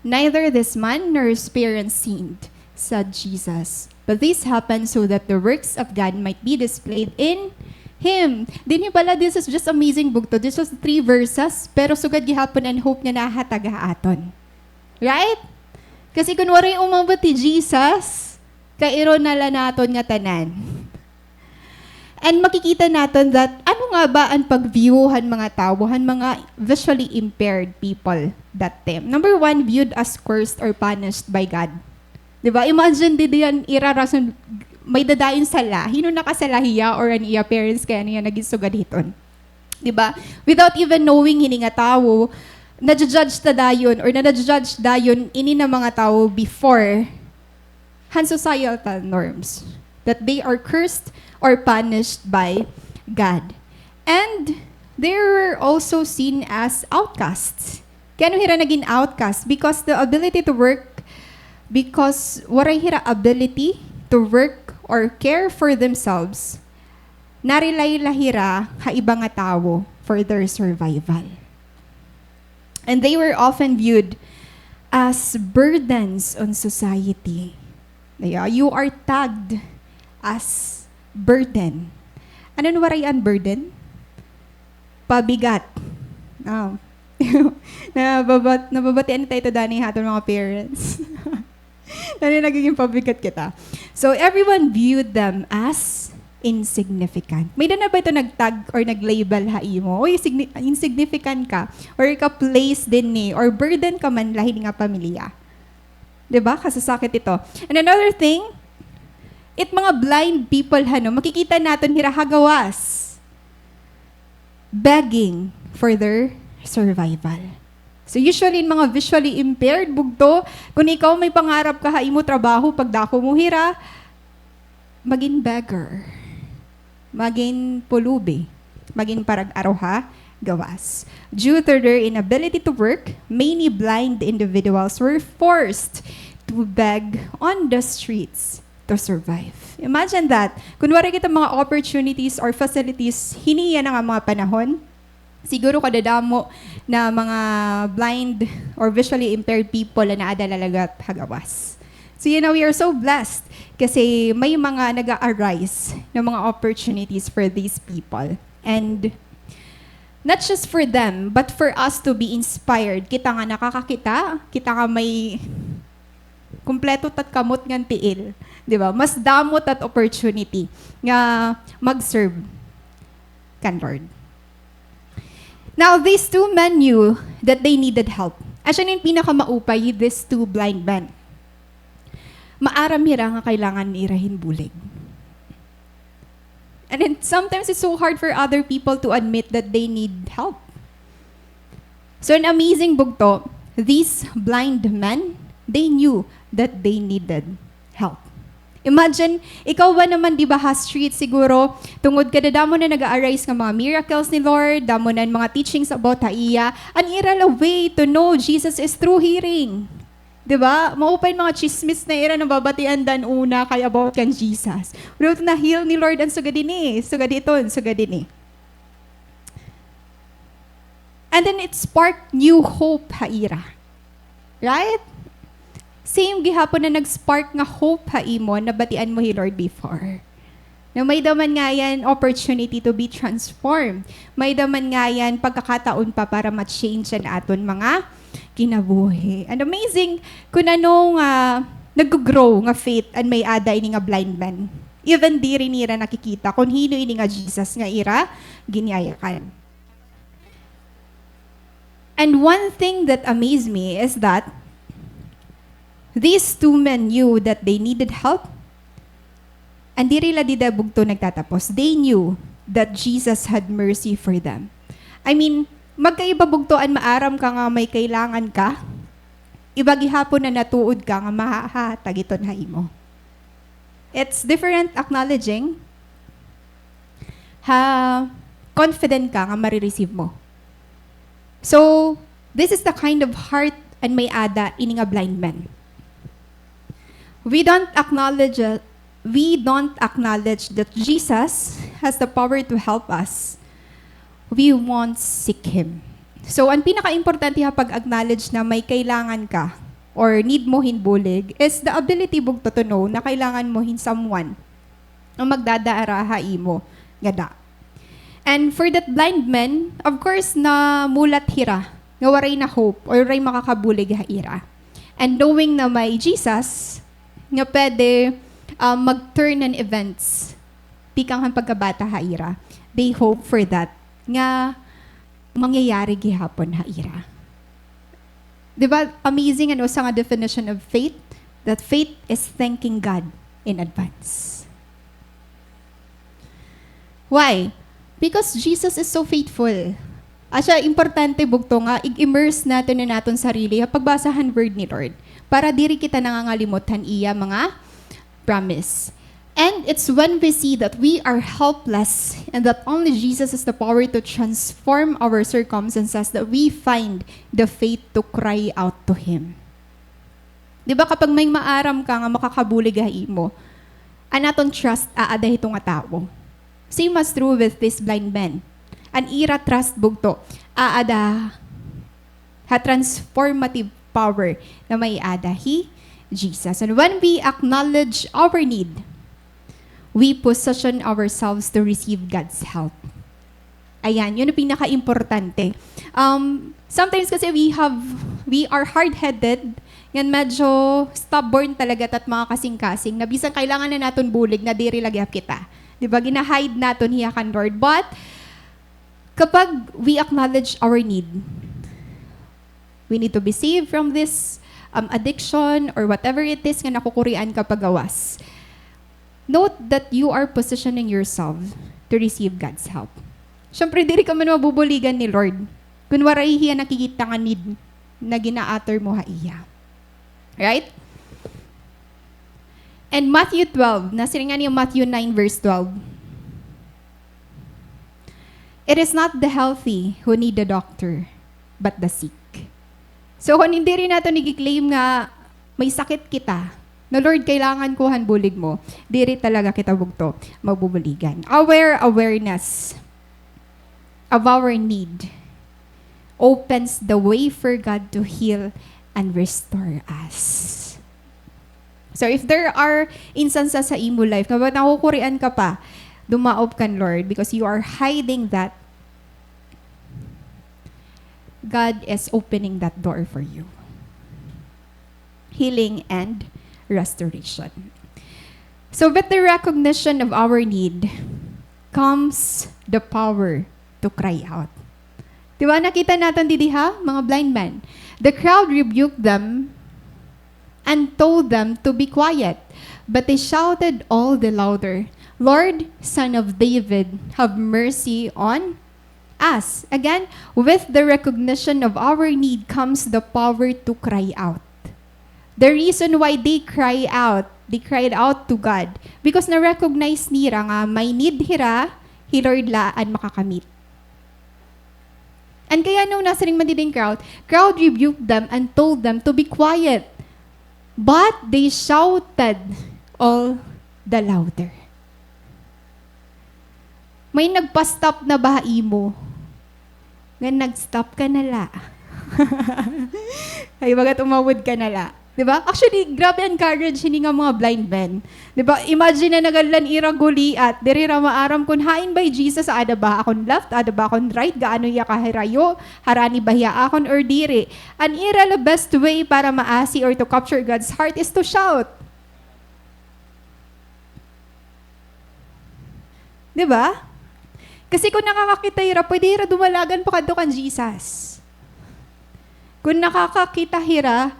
"Neither this man nor his parents sinned," said Jesus. "But this happened so that the works of God might be displayed in him." Din pala, this is just amazing book to. This was 3 verses, pero sugad gihapon and hope nga nahataga aton. Right? Kasi kunwari umabot ti Jesus, kairo na la naton nga tanan. And makikita natin that ano nga ba ang pag-viewhan mga tao, mga visually impaired people that time. Number 1, viewed as cursed or punished by God. Diba? Imagine diyan irarason, may dadayon sala, hino nakasalahiya or an iya parents kaya niya nagisugad hiton. Diba? Without even knowing hini nga tao, na-judge ta dayon or na-judge dayon ini na mga tao before han societal norms that they are cursed or punished by God. And they were also seen as outcasts. Kaya hira naging outcast? Because the ability to work, because waray hira ability to work or care for themselves, narilay lahira ha ibang nga tao for their survival. And they were often viewed as burdens on society. You are tagged as burden. Ano warayan burden? Pabigat. Oh. Nababatian tayo ito dani haton mga parents. Dani nagiging pabigat kita. So everyone viewed them as insignificant. May na ba ito nagtag or naglabel ha imo? Oy, insignificant ka. Or ka-place din ni. Or burden ka man lahi nga pamilya. Diba? Kasasakit ito. And another thing, mga blind people, makikita natin hirahagawas. Begging for their survival. So usually, in mga visually impaired, bugto, kung ikaw may pangarap ka, imo trabaho, pagdako mo hira, maging beggar. Maging pulubi. Maging parang aroha, gawas. Due to their inability to work, many blind individuals were forced to beg on the streets to survive. Imagine that. Kunwari kita mga opportunities or facilities, hiniya na nga mga panahon, siguro kadadamo na mga blind or visually impaired people na naadalalagat hagawas. So, we are so blessed kasi may mga nag-arise na mga opportunities for these people. And not just for them, but for us to be inspired. Kita nga nakakakita, kita nga may kumpleto tat kamot ngan tiil. Di ba? Mas damot at opportunity nga mag-serve kan Lord. Now, these two men knew that they needed help. Actually, yung pinakamaupay, these two blind men. Maaram hira nga kailangan irahin bulig. And then sometimes it's so hard for other people to admit that they need help. So an amazing bugto, these blind men, they knew that they needed help. Imagine, ikaw ba naman, di ba, street siguro, tungod ka na damo na nag-arise ng mga miracles ni Lord, damo na mga teachings about haiya, an iral a way to know Jesus is through hearing. Di ba? Maupay mga chismis na ira na babatian dan una kay about kan Jesus. Pero na heal ni Lord ang sugadini, sugaditon, sugadini. And then it sparked new hope haira. Right? Same gihapon na nag-spark nga hope haimo na batian mo hi Lord before. Na may daman nga yan opportunity to be transformed. May daman nga yan pagkakataon pa para ma-change ang aton mga kinabuhi. And amazing kung anong nag-grow nga faith and may ada ini nga blind man. Even di rin ira nakikita kung hino ini nga Jesus nga ira ginyayakan. And one thing that amazed me is that these two men knew that they needed help. And di rila di bugto nagtatapos. They knew that Jesus had mercy for them. I mean, magkaiba bugtoan maaram ka nga may kailangan ka. Iba gihapon na natuod ka nga mahahatag iton haimo. It's different acknowledging. Confident ka nga marireceive mo. So, this is the kind of heart and may ada ini nga blind men. We don't acknowledge that Jesus has the power to help us. We won't seek Him. So, ang pinaka-importante pag-acknowledge na may kailangan ka or need mo hinbulig is the ability bug to know na kailangan mo hin someone ang magdadaaraha imo nga da. And for that blind man, of course, na mulat hira, nga waray na hope or waray makakabulig haira. And knowing na may Jesus, nga pwede mag-turn on events, pikang ang pagkabata haira, they hope for that, nga mangyayari gihapon haira. Diba, amazing ano sa nga definition of faith, that faith is thanking God in advance. Why? Because Jesus is so faithful. Asya, importante bugto nga, i-immerse natin na natin sarili, pagbasahan word ni Lord, para diri kita nangangalimutan iya mga promise. And it's when we see that we are helpless and that only Jesus has the power to transform our circumstances that we find the faith to cry out to Him. Diba kapag may maaram ka nga makakabulig mo, anaton trust aada itong tao. Same as true with this blind man. An ira trust bugto, aada ha transformative power na may ada Jesus. And when we acknowledge our need, we position ourselves to receive God's help. Ayan, yun ang pinaka-importante. Sometimes kasi we are hard-headed, yan medyo stubborn talaga at mga kasing-kasing, na bisang kailangan na natin bulig na diri lagyap kita. Diba, ginahide natin hiyakan Lord. But, kapag we acknowledge our need, we need to be saved from this addiction or whatever it is nga nakukurian ka pagawas. Note that you are positioning yourself to receive God's help. Siyempre, diri ka man mabubuligan ni Lord. Kung waray hiya nakikita nga need na ginaater mo haiya. Right? And Matthew 12, nasiringan niyo Matthew 9 verse 12. It is not the healthy who need a doctor, but the sick. So, kung hindi rin natin nag-claim nga may sakit kita, na Lord, kailangan kuhan bulig mo, diri talaga kita bugto magbubuligan. Our awareness of our need opens the way for God to heal and restore us. So if there are instances sa imo life na nakukurian ka pa, dumaop kan Lord because you are hiding that, God is opening that door for you. Healing and restoration. So with the recognition of our need, comes the power to cry out. Diba, nakita natin didiha, mga blind men. The crowd rebuked them and told them to be quiet. But they shouted all the louder, Lord, Son of David, have mercy on us. Again, with the recognition of our need comes the power to cry out. The reason why they cried out to God, because na-recognize nila nga may need hira, Lord laan makakamit. And kaya nung nasa ring matinding crowd rebuked them and told them to be quiet. But they shouted all the louder. May nagpa-stop na ba imo? Nga nag-stop ka na la. Ay, bagat umawod ka na la. Diba? Actually, grabe encourage hini nga mga blind men. Diba? Imagine na nagalan irang guliat, diri ra maaram kun hain by Jesus, ada ba akon left, ada ba akon right, gaano iya kahirayo, harani ba hiya akon or diri. An ira the best way para maasi or to capture God's heart is to shout. Diba? Kasi kung nakakakita hira, pwede hira dumalagan pa kadto kan Jesus. Kung nakakakita hira,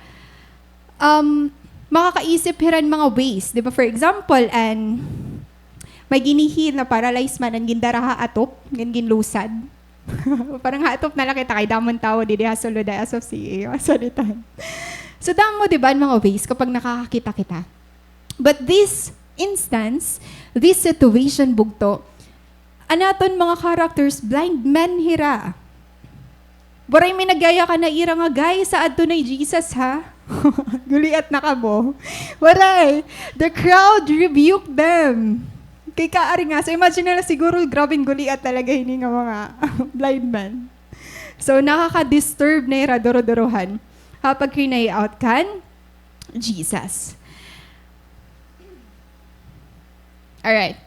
makakaisip hiran mga ways. Di ba? For example, may ginihil na paralyzed man, ang gindara atop, ginlusad. Parang hatop na lang kita kay damon tao, di ha solo da as of CA. Salitan. So, damo, di ba, mga ways kapag nakakakita kita. But this instance, this situation, bugto, anaton mga characters, blind men hira. Waray may nagaya ka na ira nga, guys, sa adunay Jesus, ha? Guliat na ka mo. Waray, the crowd rebuked them. Kay kaari nga. So imagine na siguro grabing guliat talaga hindi nga mga blind men. So nakaka-disturb na iradoro-dorohan kapag kinay out kan Jesus. Alright.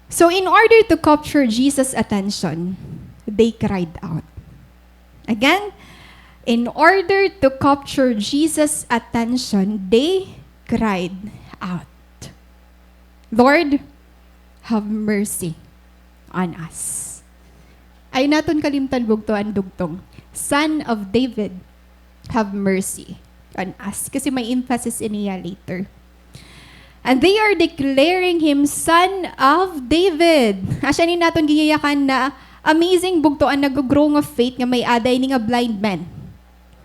So in order to capture Jesus' attention, they cried out. Again, in order to capture Jesus' attention, they cried out, Lord, have mercy on us. Ay naton kalimtan bugtoan dugtong, Son of David, have mercy on us. Kasi may emphasis iniya later. And they are declaring him Son of David. Asya ni naton giyayakan na amazing bugtoan nag-grow nga faith nga may aday ni nga blind man.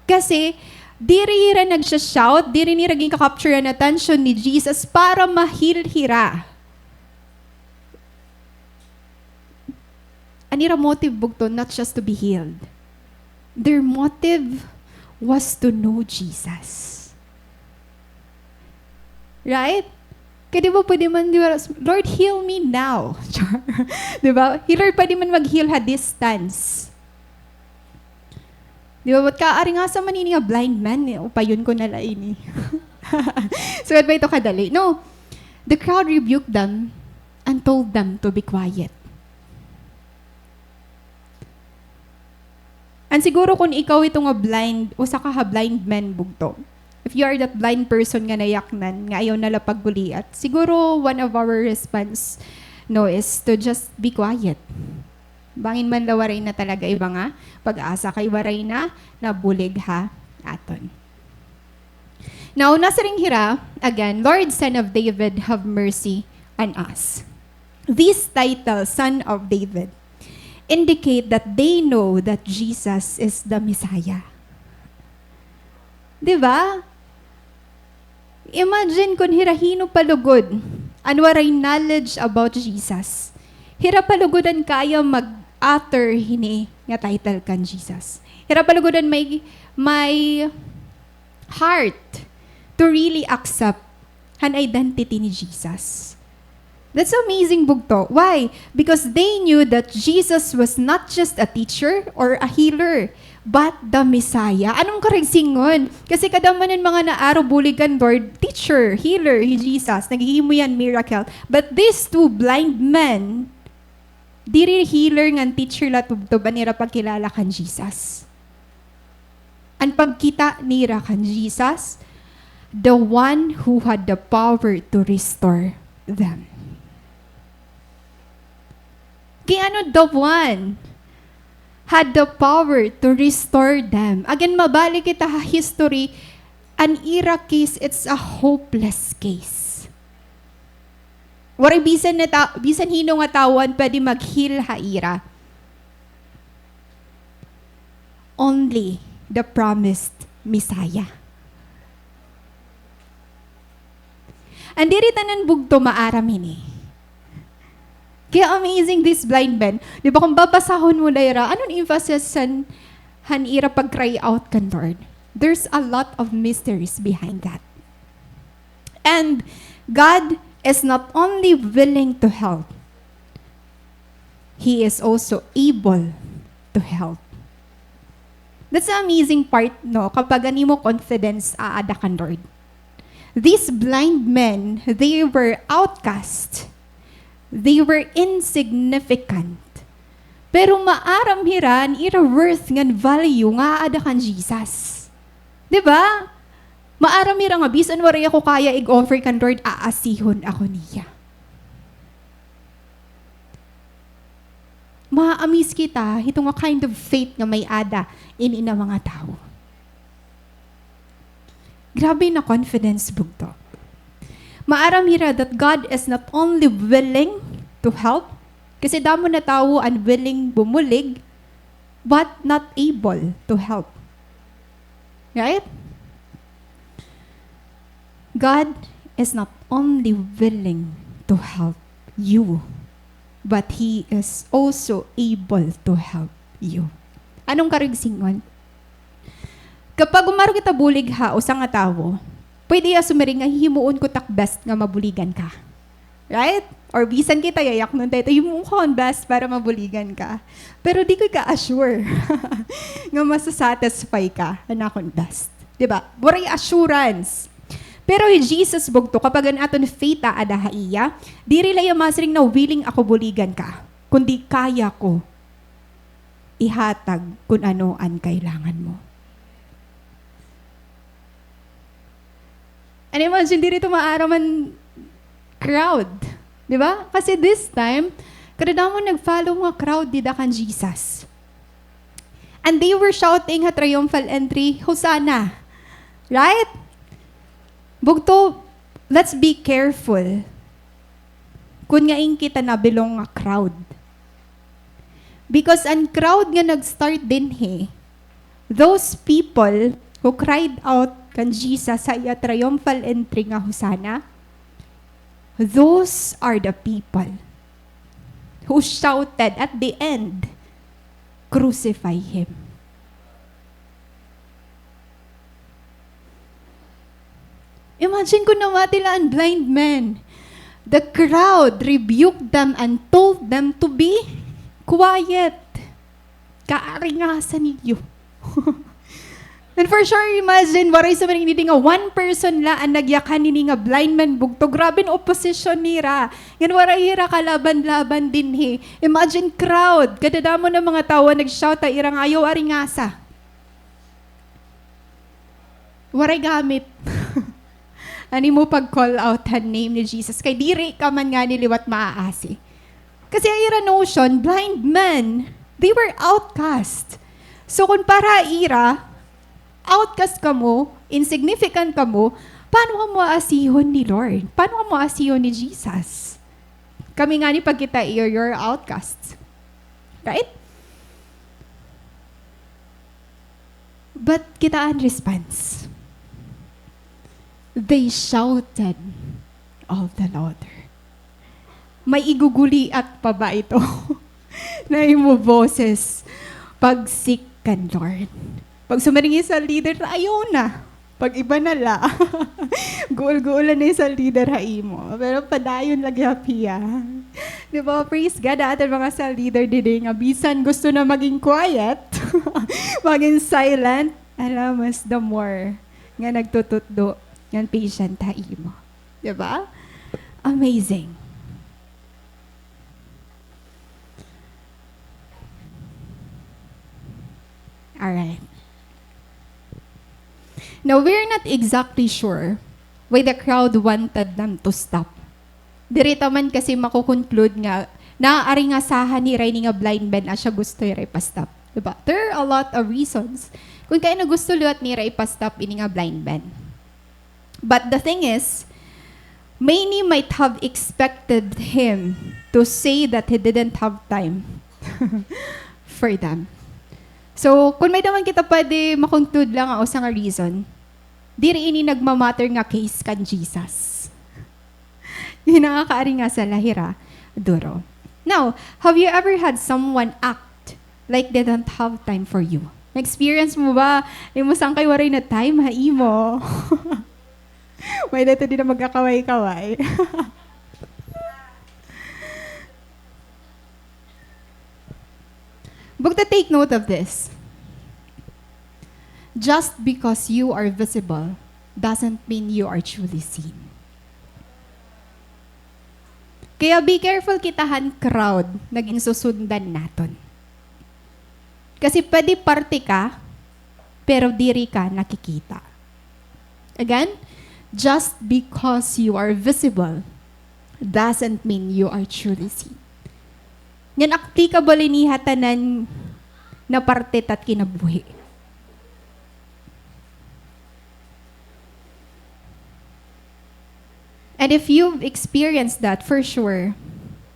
Kasi, diri hira nagsha-shout, diri ni raging kakapture ang attention ni Jesus para mahil hira. Anira motive bugto, not just to be healed. Their motive was to know Jesus. Right? Kaya di ba pwede man, di ba, Lord, heal me now. Di ba? Lord, pwede man mag-heal ha distance. Di ba, ba't kaari nga sa manini nga blind man, upayon ko na lain eh. So, ba't ba ito kadali? No. The crowd rebuked them and told them to be quiet. And siguro kung ikaw ito nga blind, usa ka ha blind man bugto. If you are that blind person nga nayaknan, nga ayaw nala pagbuliat, siguro one of our response is to just be quiet. Bangin man la waray na talaga iba nga, pag-asa kay waray na nabulig ha aton. Now, nasa ring hira, again, Lord, Son of David, have mercy on us. This title, Son of David, indicate that they know that Jesus is the Messiah. Diba? Imagine kung hirahino palugod, anwaray knowledge about Jesus. Hira palugodan kaya mag-utter hini nga title kan Jesus. Hira palugodan may heart to really accept an identity ni Jesus. That's amazing bugto. Why? Because they knew that Jesus was not just a teacher or a healer, but the Messiah. Anong karigsingon? Kasi kadamanan mga naaro buligan, Lord, teacher, healer, Jesus, naghihimo yan miracle. But these two blind men, diri healer ngan teacher la tubtob nira pagkilala kan Jesus. Ang pagkita nira kan Jesus, the one who had the power to restore them. Kaya ano, the one had the power to restore them. Again, mabalik kita history, an ira case, it's a hopeless case. Waray bisan hino nga tawan pwede mag-heal ha ira. Only the promised Messiah. Andiri tanan bugto maaram ini. Kaya amazing this blind man. Di ba kung babasahon mo layra, anong emphasis san hanira pag-cry out kan Lord? There's a lot of mysteries behind that. And God is not only willing to help, He is also able to help. That's the amazing part, no? Kapag ani mo confidence aada kan Lord. These blind men, they were outcast. They were insignificant. Pero maaram hiran, ira worth ngan value nga ada kan Jesus. Diba? Maaram hira nga, bisan waray ako kaya i-offer kan Lord, aasihon ako niya. Maamis kita, ito nga kind of faith nga may ada ina mga tao. Grabe na confidence bugto. Maaram hira that God is not only willing to help, kasi damo na tao unwilling bumulig, but not able to help. Right? God is not only willing to help you, but He is also able to help you. Anong karigsingon? Kapag umaro kita bulig ha, o sa nga tao, pwede ya sumiring nga himuon ko tak best nga mabuligan ka. Right? Or bisan kita yayak nun tayo, himuon ko ang best para mabuligan ka. Pero di ko ka-assure nga masasatisfy ka na akong best. Diba? Waray assurance. Pero Jesus bugto, kapag an aton faith ada haiya, di rin yung masring na willing ako buligan ka, kundi kaya ko ihatag kung ano ang kailangan mo. And imagine, di rito maaraman crowd. Di ba? Kasi this time, kada mo nag-follow nga crowd dida kan Jesus. And they were shouting ha triumphal entry, Hosanna. Right? Bugto, let's be careful. Kung nga kita na belong nga crowd. Because ang crowd nga nag-start din those people who cried out kan Jesus sa iya triumphal entry nga Hosanna, those are the people who shouted at the end, crucify Him. Imagine ko nawatila ang blind men. The crowd rebuked them and told them to be quiet. Kaaringasan ninyo. And for sure, imagine, waray sa maning nga, one person la ang nagyakan nini nga blind man bugto. Grabe ang opposition nira. Yan waray hira kalaban-laban din Imagine crowd, kadadamo ng mga tao nag-shout irang ayaw aringasa. Waray gamit. Ani mo pag-call out ang name ni Jesus. Kay diri ka man nga niliwat maaasi. Kasi ira notion, blind men, they were outcast. So kung para ira, outcast ka mo, insignificant ka mo, paano ka mo asihon ni Lord? Paano ka mo asihon ni Jesus? Kami nga ni pag kita you're outcasts. Right? But kita ang response. They shouted all the louder. May iguguli at pa ba ito? Na mo boses, pagsik kan Lord. Pag sumaringi sa leader, ayaw na. Pag iba na la, guul-guulan na sa leader mo. Pero padayon lagi hapiya. Di ba? Praise God, atin mga sa leader din nga bisan gusto na maging quiet, maging silent, alam mas the more nga nagtututdo ng patient mo. Di ba? Amazing. Alright. Now, we're not exactly sure why the crowd wanted them to stop. Dirita man kasi makukonclude nga, Naaari nga sahan ni Ray nga blind man siya gusto ni Ray pastop. Diba? There are a lot of reasons kung kaya na gusto luat ni Ray pastop ini nga blind man. But the thing is, many might have expected him to say that he didn't have time for them. So, kung may naman kita pwede makonclude lang ang usang reason, diri ini nagmamatter nga case kan Jesus. Yun ang nakakaari nga sa lahira, duro. Now, have you ever had someone act like they don't have time for you? Na-experience mo ba? Imo sang kay waray na time, haimo. May dito din na magkakaway-kaway. But to take note of this, just because you are visible doesn't mean you are truly seen. Kaya be careful kitahan crowd naging susundan naton. Kasi pwede parte ka, pero diri ka nakikita. Again, just because you are visible doesn't mean you are truly seen. Yan applicable ni hatanan na parte at kinabuhi. And if you've experienced that, for sure,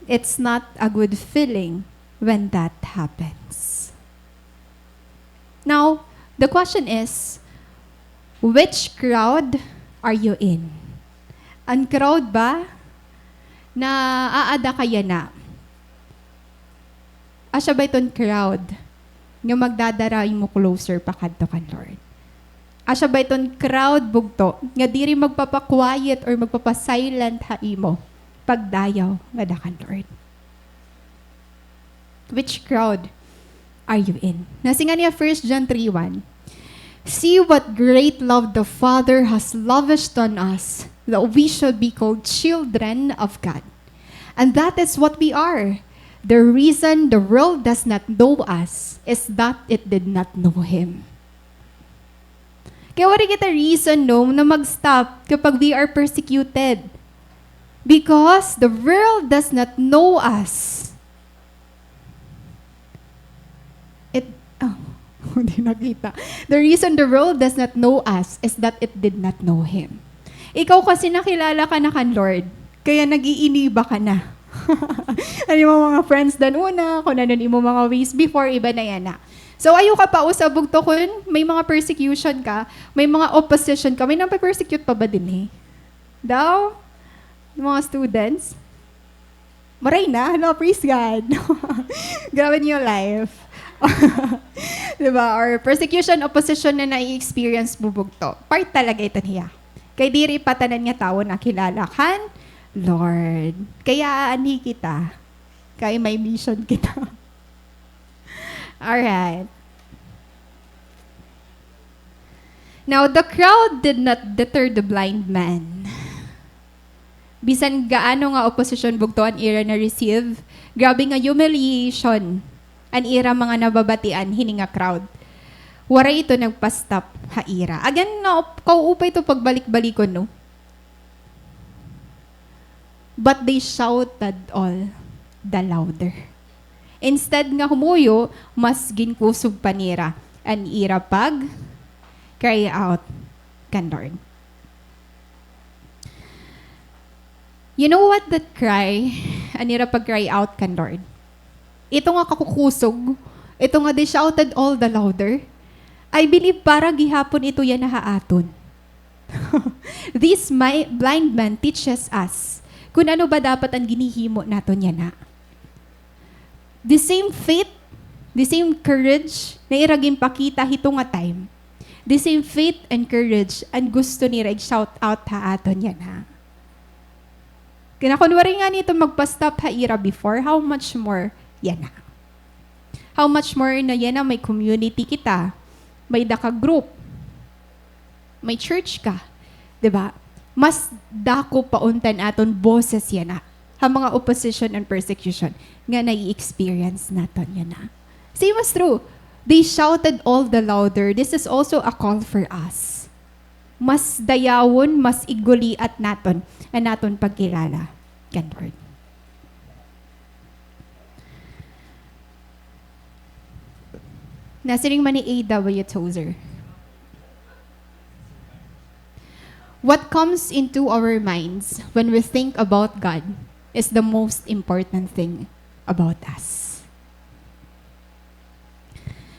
it's not a good feeling when that happens. Now, the question is, which crowd are you in? Ang crowd ba na aada kaya na? Asya ba itong crowd nga magdadaray mo closer pa kadto kan Lord? Asya ba itong crowd bugto nga diri magpapaquiet or magpapasilent haimo pagdayaw nga dakan Lord? Which crowd are you in? Nasinga niya 1 John 3:1. See what great love the Father has lavished on us, that we should be called children of God. And that is what we are. The reason the world does not know us is that it did not know Him. Kaya wala kita reason no na mag-stop kapag we are persecuted. Because the world does not know us. Hindi nakita. The reason the world does not know us is that it did not know Him. Ikaw kasi nakilala ka na kan Lord, kaya nag-iiniba ka na. Ano mo mga friends dan una, kung ano mo mga ways before, iba na yan na. So ayaw ka pa usabog to kun may mga persecution ka, may mga opposition ka, may napapersecute pa ba din eh? Daw? Mga students? Maray na, no, praise God. Grabe niyo life. Diba? Or persecution, opposition na nai-experience bubog to. Part talaga ito niya. Kay diri patanan nga tao na kilala kan Lord. Kaya ani kita. Kaya may mission kita. Alright. Now, the crowd did not deter the blind man. Bisan gaano nga opposition bugto an ira na receive, grabe nga humiliation an ira mga nababatian hininga crowd. Waray ito nagpastop haira. Again, na kauupay ito pagbalik-balikon, no? But they shouted all the louder. Instead nga humuyo, mas ginkusog panira an ira pag cry out kan Lord. You know what that cry, an ira pag cry out kan Lord? Ito nga kakukusog, ito nga they shouted all the louder. I believe para gihapon ito yan na haaton. This blind man teaches us kung ano ba dapat ang ginihimo naton yan na. The same faith, the same courage na iraging pakita hito nga time. The same faith and courage ang gusto ni Reg shout out haaton yan ha. Kinakunwari nga nito magpa-stop haira before, how much more yan na. How much more na yan na may community kita, may daka group, may church ka, diba? Mas dako pauntan aton boses yan na. Ang mga opposition and persecution nga nai-experience naton yan na. Same as true. They shouted all the louder. This is also a call for us. Mas dayawon, mas iguli at naton ang naton pagkilala kan Lord. Nasiring man ni A.W. Tozer. What comes into our minds when we think about God is the most important thing about us.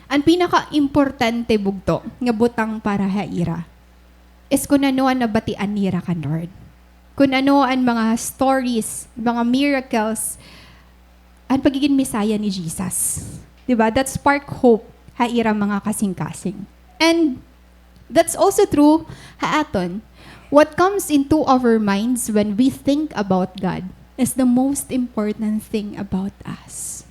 Ang pinaka-importante bugto nga butang para haira is kung ano ang nabatian nira ka, Lord. Kung ano ang mga stories, mga miracles, ang pagiging Messiah ni Jesus. Diba? That spark hope haira mga kasing-kasing. And that's also true haaton. What comes into our minds when we think about God is the most important thing about us.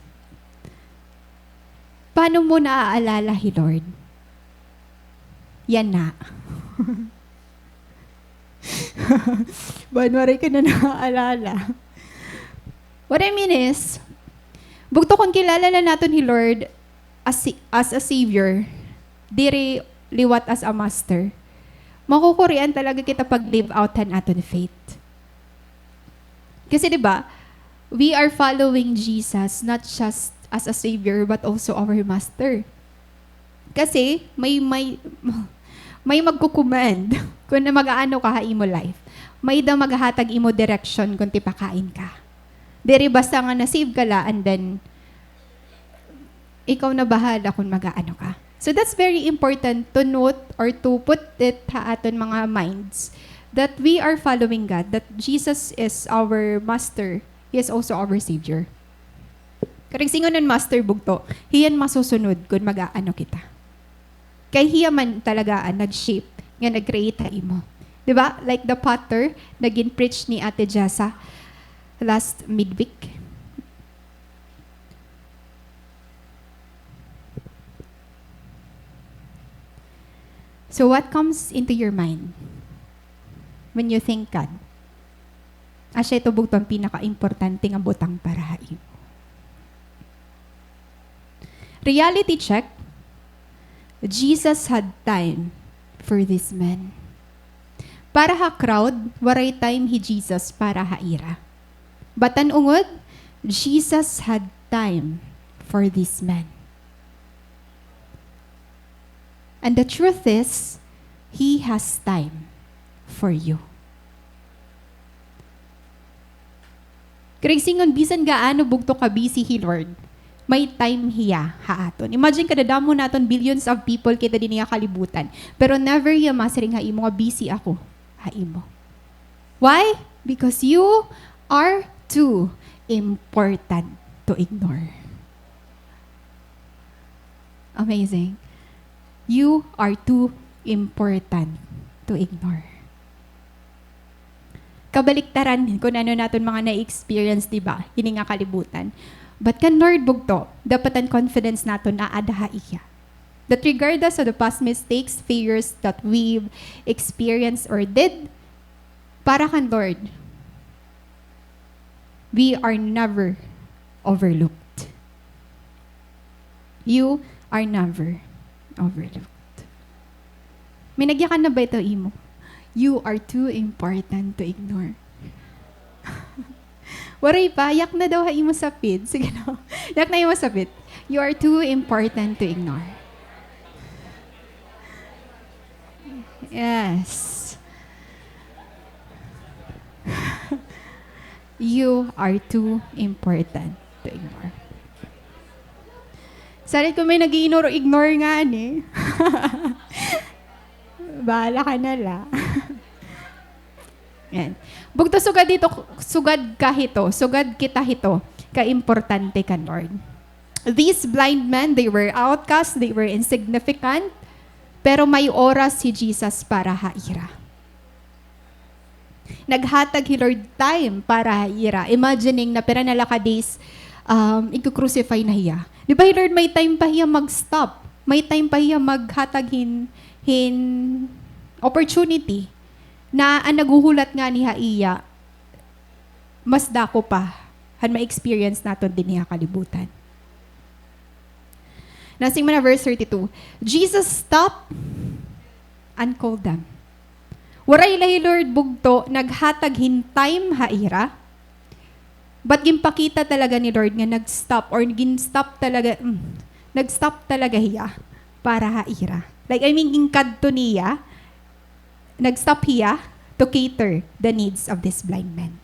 Paano mo naaalala, Lord? Yan na. Waray-Waray ka na naaalala. What I mean is, bugto kung kilala na natin ni Lord as a Savior, dire liwat as a Master, makukurian talaga kita pag-live outan aton faith. Kasi diba, we are following Jesus not just as a Savior but also our Master. Kasi may magkukumand kung na mag-aano ka imo life. May da maghatag imo direction kung tipakain ka. Diri basta nga na-save ka la and then ikaw na bahala kung mag-aano ka. So that's very important to note or to put it sa aton mga minds that we are following God, that Jesus is our Master. He is also our Savior. Karang singon ng Master bugto, hiyan masusunod kung mag-aano kita. Kay hiya man talaga nag-shape, nga nag-create ta imo. Diba? Like the potter, naging preach ni Ate Jessa last midweek. So what comes into your mind when you think God? Asya ito bugto ang pinaka-importante nga butang para haim. Reality check. Jesus had time for this man. Para ha crowd, waray time hi Jesus para haira. Batan ungod, Jesus had time for this man. And the truth is, He has time for you. Krigsingon, bisan gaano bugto ka busy hi Lord, may time hiya haaton. Imagine kadadamo naton billions of people kita din niya kalibutan. Pero never hiya masiring haimo nga busy ako. Haimo. Why? Because you are too important to ignore. Amazing. You are too important to ignore. Kabaliktaran kung ano natin mga na-experience, diba? Hindi nga kalibutan. But kan Lord bugto, dapat ang confidence natin na adaha iya. That regardless of the past mistakes, failures that we've experienced or did, para kan Lord, we are never overlooked. You are never overlooked. May nagyakan na ba ito, Imo? You are too important to ignore. Waray pa, yak na daw ha imo sa pit. Sige na. Yak na imo sa pit. You are too important to ignore. Yes. You are too important to ignore. Salit ko may nag-ignore nga ni. Bahala ka na la. Yan. Bugto sugad dito, sugad ka hito, sugad kita hito, ka-importante ka, Lord. These blind men, they were outcast, they were insignificant, pero may oras si Jesus para haira. Naghatag hi Lord time para haira. Imagining na pera nala ka days, i-crucify na hiya. Di ba, Lord, may time pa hiya mag-stop. May time pa hiya maghatag hin opportunity na ang naguhulat nga ni Haiya, mas dako pa, han ma-experience natin din niya kalibutan. Nasing mo na verse 32, Jesus stopped and called them. Waray lahi Lord bugto, naghatag hin time haira, but gimpakita talaga ni Lord nga nag-stop or gin-stop talaga, nag-stop talaga hiya para haira. Like, I mean, kadto niya, nag-stop hiya to cater the needs of this blind man.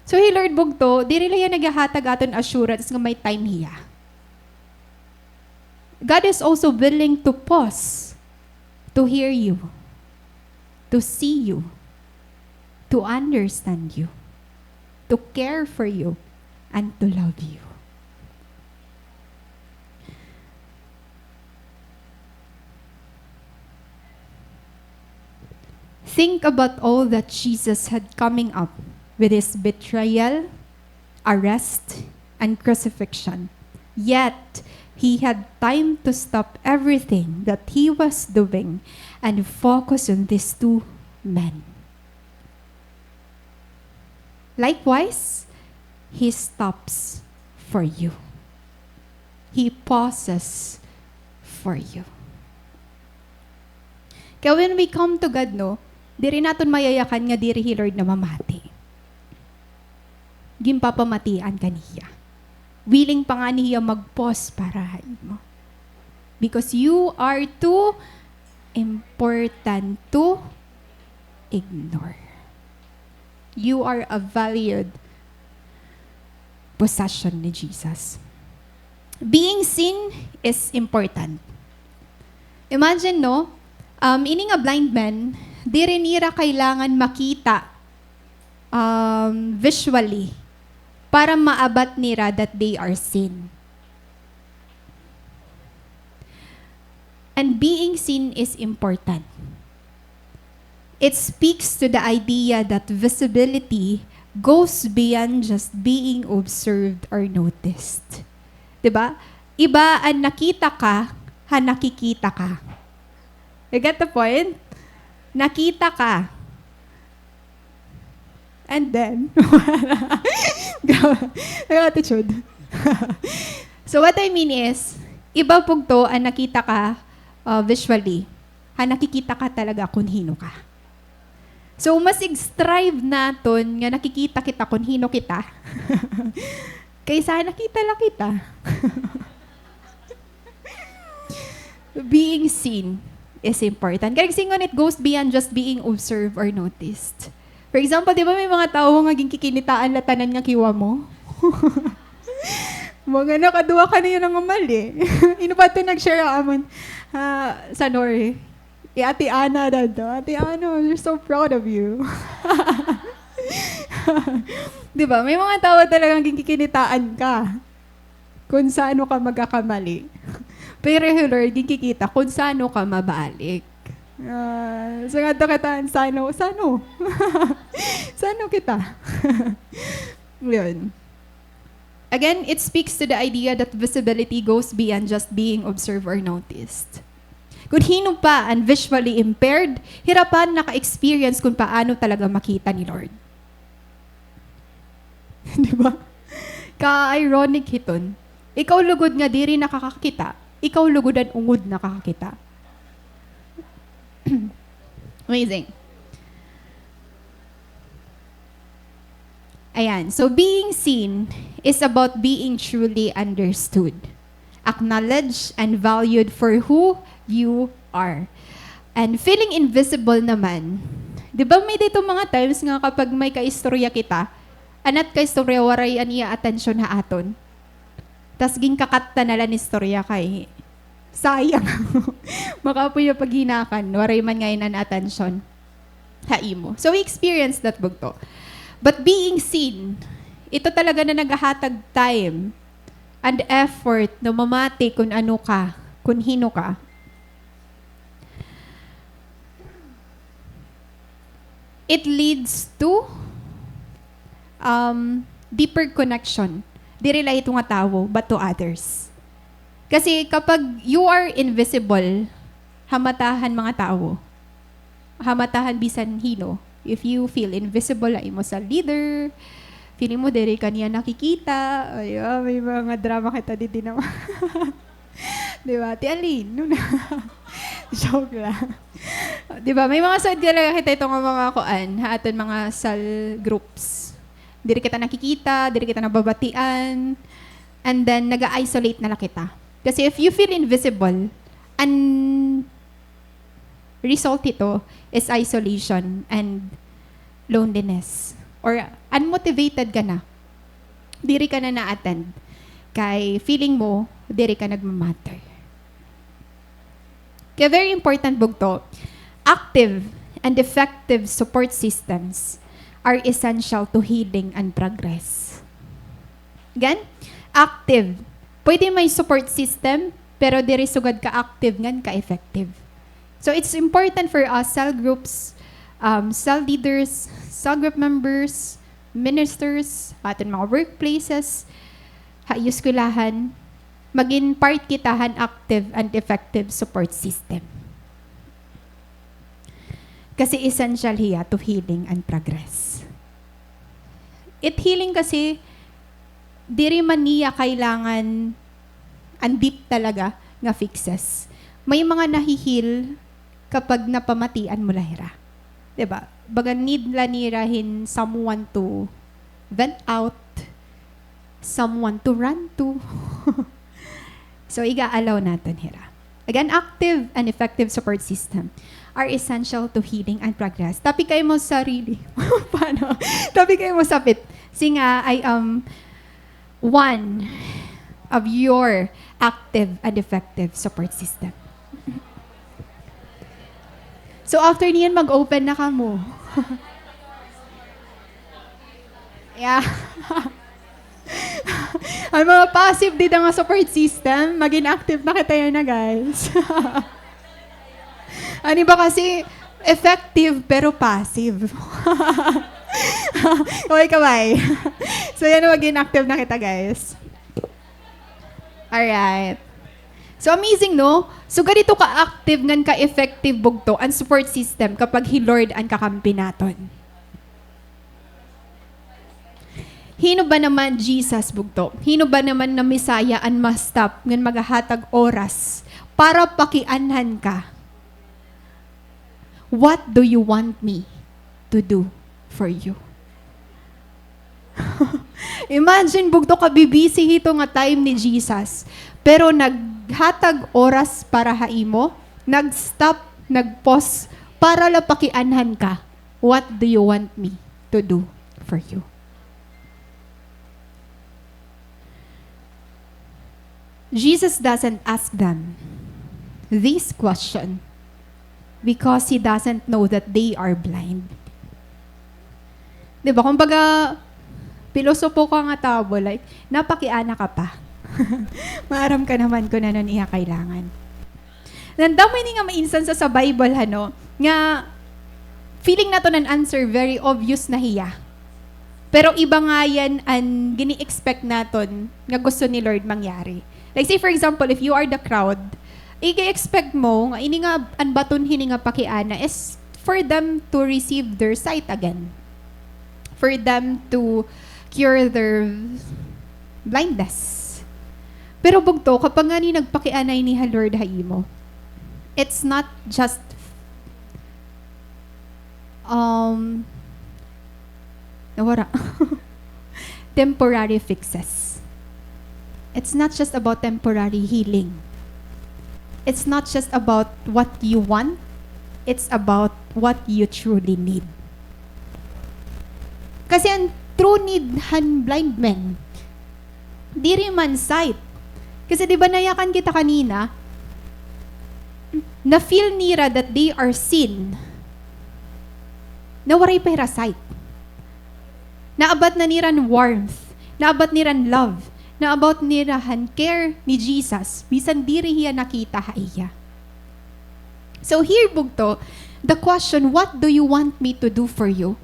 So, Lord bugto, di rin yan naghahatag aton assurance nga may time hiya. God is also willing to pause, to hear you, to see you, to understand you, to care for you, and to love you. Think about all that Jesus had coming up with his betrayal, arrest, and crucifixion. Yet, he had time to stop everything that he was doing and focus on these two men. Likewise, he stops for you. He pauses for you. Kaya when we come to God, no, di rin natin mayayakan nga diri hi Lord na mamati. Gimpapamatian ka niya. Willing pa nga niya mag-pause para mo. Because you are too important to ignore. You are a valued possession ni Jesus. Being seen is important. Imagine, no, ini nga blind man, di rin nila kailangan makita visually para maabat nila that they are seen. And being seen is important. It speaks to the idea that visibility goes beyond just being observed or noticed. Diba? Iba ang nakita ka, nakikita ka. You get the point? Nakita ka. And then, attitude. So what I mean is, iba pug to ang nakita ka visually. Nakikita ka talaga kung hino ka. So mas strive naton nga nakikita kita kung hino kita. Kaysa nakita lang kita. Being seen is important. Kaya singon it goes beyond just being observed or noticed. For example, di ba may mga tao nga kinitaan latanan nga kiwa mo? Mga nakadua ka na yun ang mali. Ino pa ito nag-share amon sa Nori. Ate Ana dado. Ate Ana, we're so proud of you. Di ba? May mga tao talagang kikinitaan ka kung saan ka magkakamali. Pero Lord, kikita kung saan ka mabalik. So nga kita, sano? Sano kita? Yun. Again, it speaks to the idea that visibility goes beyond just being observed or noticed. Kung hino pa and visually impaired, hirapan naka-experience kung paano talaga makita ni Lord. Di ba? Ka-ironic hiton. Ikaw lugod nga diri nakakakita. Ikaw lugod ang ungod nakakakita. Amazing. Ayan. So, being seen is about being truly understood, acknowledged, and valued for who you are. And feeling invisible naman. Di ba may dito mga times nga kapag may kaistorya kita, anat kaistorya waray aniya atensyon ha aton. Tas ginkakat na lang istorya kay sayang. Makapoy na paghinakan, waray man ngayon ang atensyon haimo. So we experienced that bugto. But being seen, ito talaga na naghahatag time and effort na mamati kung ano ka, kung hino ka. It leads to deeper connection. Di relate ito nga tao, but to others. Kasi kapag you are invisible, hamatahan mga tao. Hamatahan bisan hino. If you feel invisible, ay mo sa leader, feeling mo, dere ka niya nakikita, ay, may mga drama kita dito naman. Di ba? Ti Aline, no na. Joke lang. Di ba? May mga side talaga kita itong mga kuan, aton mga cell groups. Diri kita nakikita, diri kita nababatian. and then nag-isolate na lang kita. Kasi if you feel invisible, result ito is isolation and loneliness. Or unmotivated ka na. Diri ka na na-attend. Kay feeling mo, diri ka nagmamatter. Kaya very important bugto, active and effective support systems are essential to healing and progress. Again, active. Pwede may support system, pero diri sugad ka-active ngan ka-effective. So it's important for us, cell groups, cell leaders, cell group members, ministers, aton mga workplaces, eskwelahan, maging part kitahan active and effective support system. Kasi essential hiya to healing and progress. Healing kasi, diri man niya kailangan and deep talaga nga fixes. May mga nahihil kapag napamatian mo lahira. Diba? Baga need la nirahin someone to vent out, someone to run to. So, iga-allow natin hira. Again, active and effective support system are essential to healing and progress. Tapi kayo mo sarili. Paano? Tapi kayo mo sapit. Singa, I am one of your active and effective support system. So after niyan, mag-open na ka mo. Yeah. Ang mga passive din ang support system, maging active na kita yan na, guys. Ano ba kasi, effective pero passive. Okay, kamay. So yan, maging active na kita, guys. Alright. So amazing, no? So ganito ka-active ngan ka-effective bugto ang support system kapag Lord ang kakampi naton. Hino ba naman Jesus bugto? Hino ba naman na Messiah ang mastap ngan magahatag oras para pakianhan ka? What do you want me to do for you? Imagine bugto ka bibisi hito nga time ni Jesus. Pero naghatag oras para haimo, nag-stop, nag-pause para lapakianhan ka. What do you want me to do for you? Jesus doesn't ask them this question because He doesn't know that they are blind. Diba? Kumbaga, pilosopo ka nga tao, like, napakiana ka pa. Maaram ka naman kung ano niya kailangan. Nandamay ni nga may instance sa Bible, nga feeling nato ng answer very obvious na hiya. Pero iba nga yan ang gini-expect naton nga gusto ni Lord mangyari. Like say for example, if you are the crowd, i-expect mo nga ini nga ang baton hini nga pakiana is for them to receive their sight again. For them to cure their blindness. Pero bugto, kapag nga ni nagpakianay ni Lord haimo, it's not just temporary fixes. It's not just about temporary healing. It's not just about what you want. It's about what you truly need. Kasi ang true need han blind men, diri man sight. Kasi di ba nayakan kita kanina, na feel nira that they are seen, na waray pera sight. Naabat na niran warmth, naabat niran love, naabat nirahan care ni Jesus, bisan diri hiya nakita haiya. So here bugto, the question, what do you want me to do for you?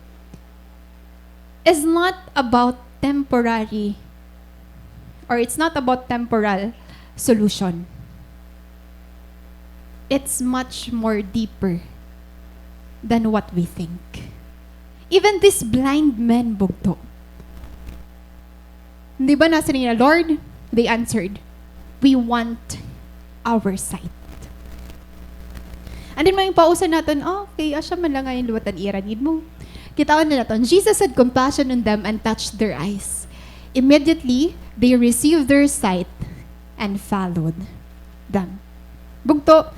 Is not about temporary, or it's not about temporal solution. It's much more deeper than what we think. Even this blind men bugto. Di ba nasa nila, Lord? They answered, we want our sight. And then may pausan natin, okay, asya man lang ngayon luwatan iranid mo. Kitawan na natin, Jesus had compassion on them and touched their eyes. Immediately, they received their sight and followed them. Bugto,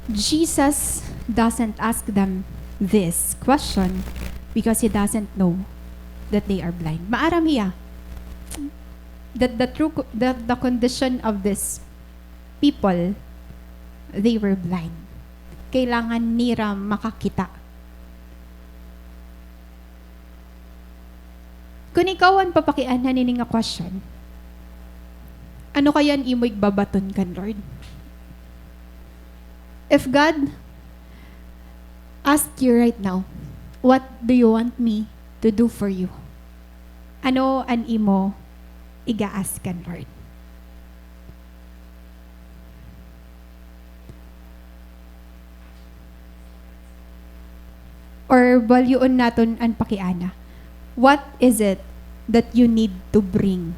Jesus doesn't ask them this question because he doesn't know that they are blind. Maaram hiya that the condition of this people, they were blind. Kailangan nila makakita. Kung ikaw ang papakian na nga question, ano kayan imo'y babaton kan, Lord? If God asked you right now, what do you want me to do for you? Ano an imo iga-ask kan, Lord? Or balyoon naton an pakiana. What is it that you need to bring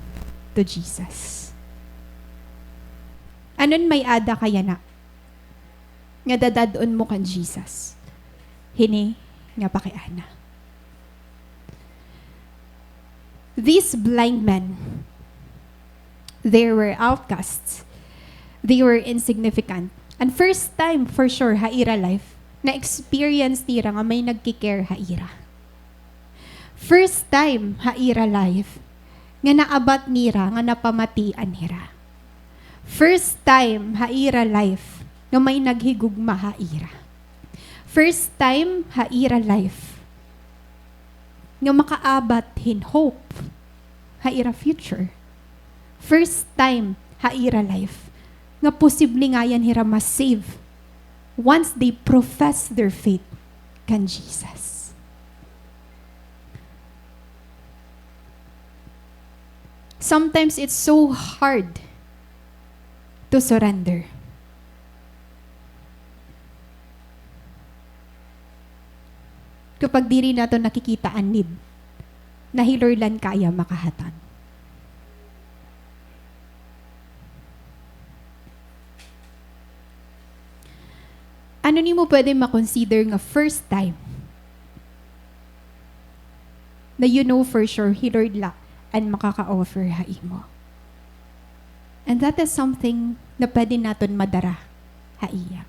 to Jesus? Anon may ada kaya na? Nga dadadon mo kan Jesus. Hini nga pakiana. These blind men, they were outcasts. They were insignificant. And first time for sure haira life na experience nira nga may nagkikare haira. First time haira life nga naabat nira nga napamatian nira. First time haira life nga may naghigugma haira. First time haira life nga makaabat hin hope haira future. First time haira life nga posible nga yan hira ma-save once they profess their faith kan Jesus. Sometimes it's so hard to surrender. Kapag diri nato nakikita ang need, na hilorlan kaya makahatan. Ano ni mo pwede makonsider nga first time na you know for sure Lord la and makaka-offer haimo. And that is something na pwede naton madara haiya.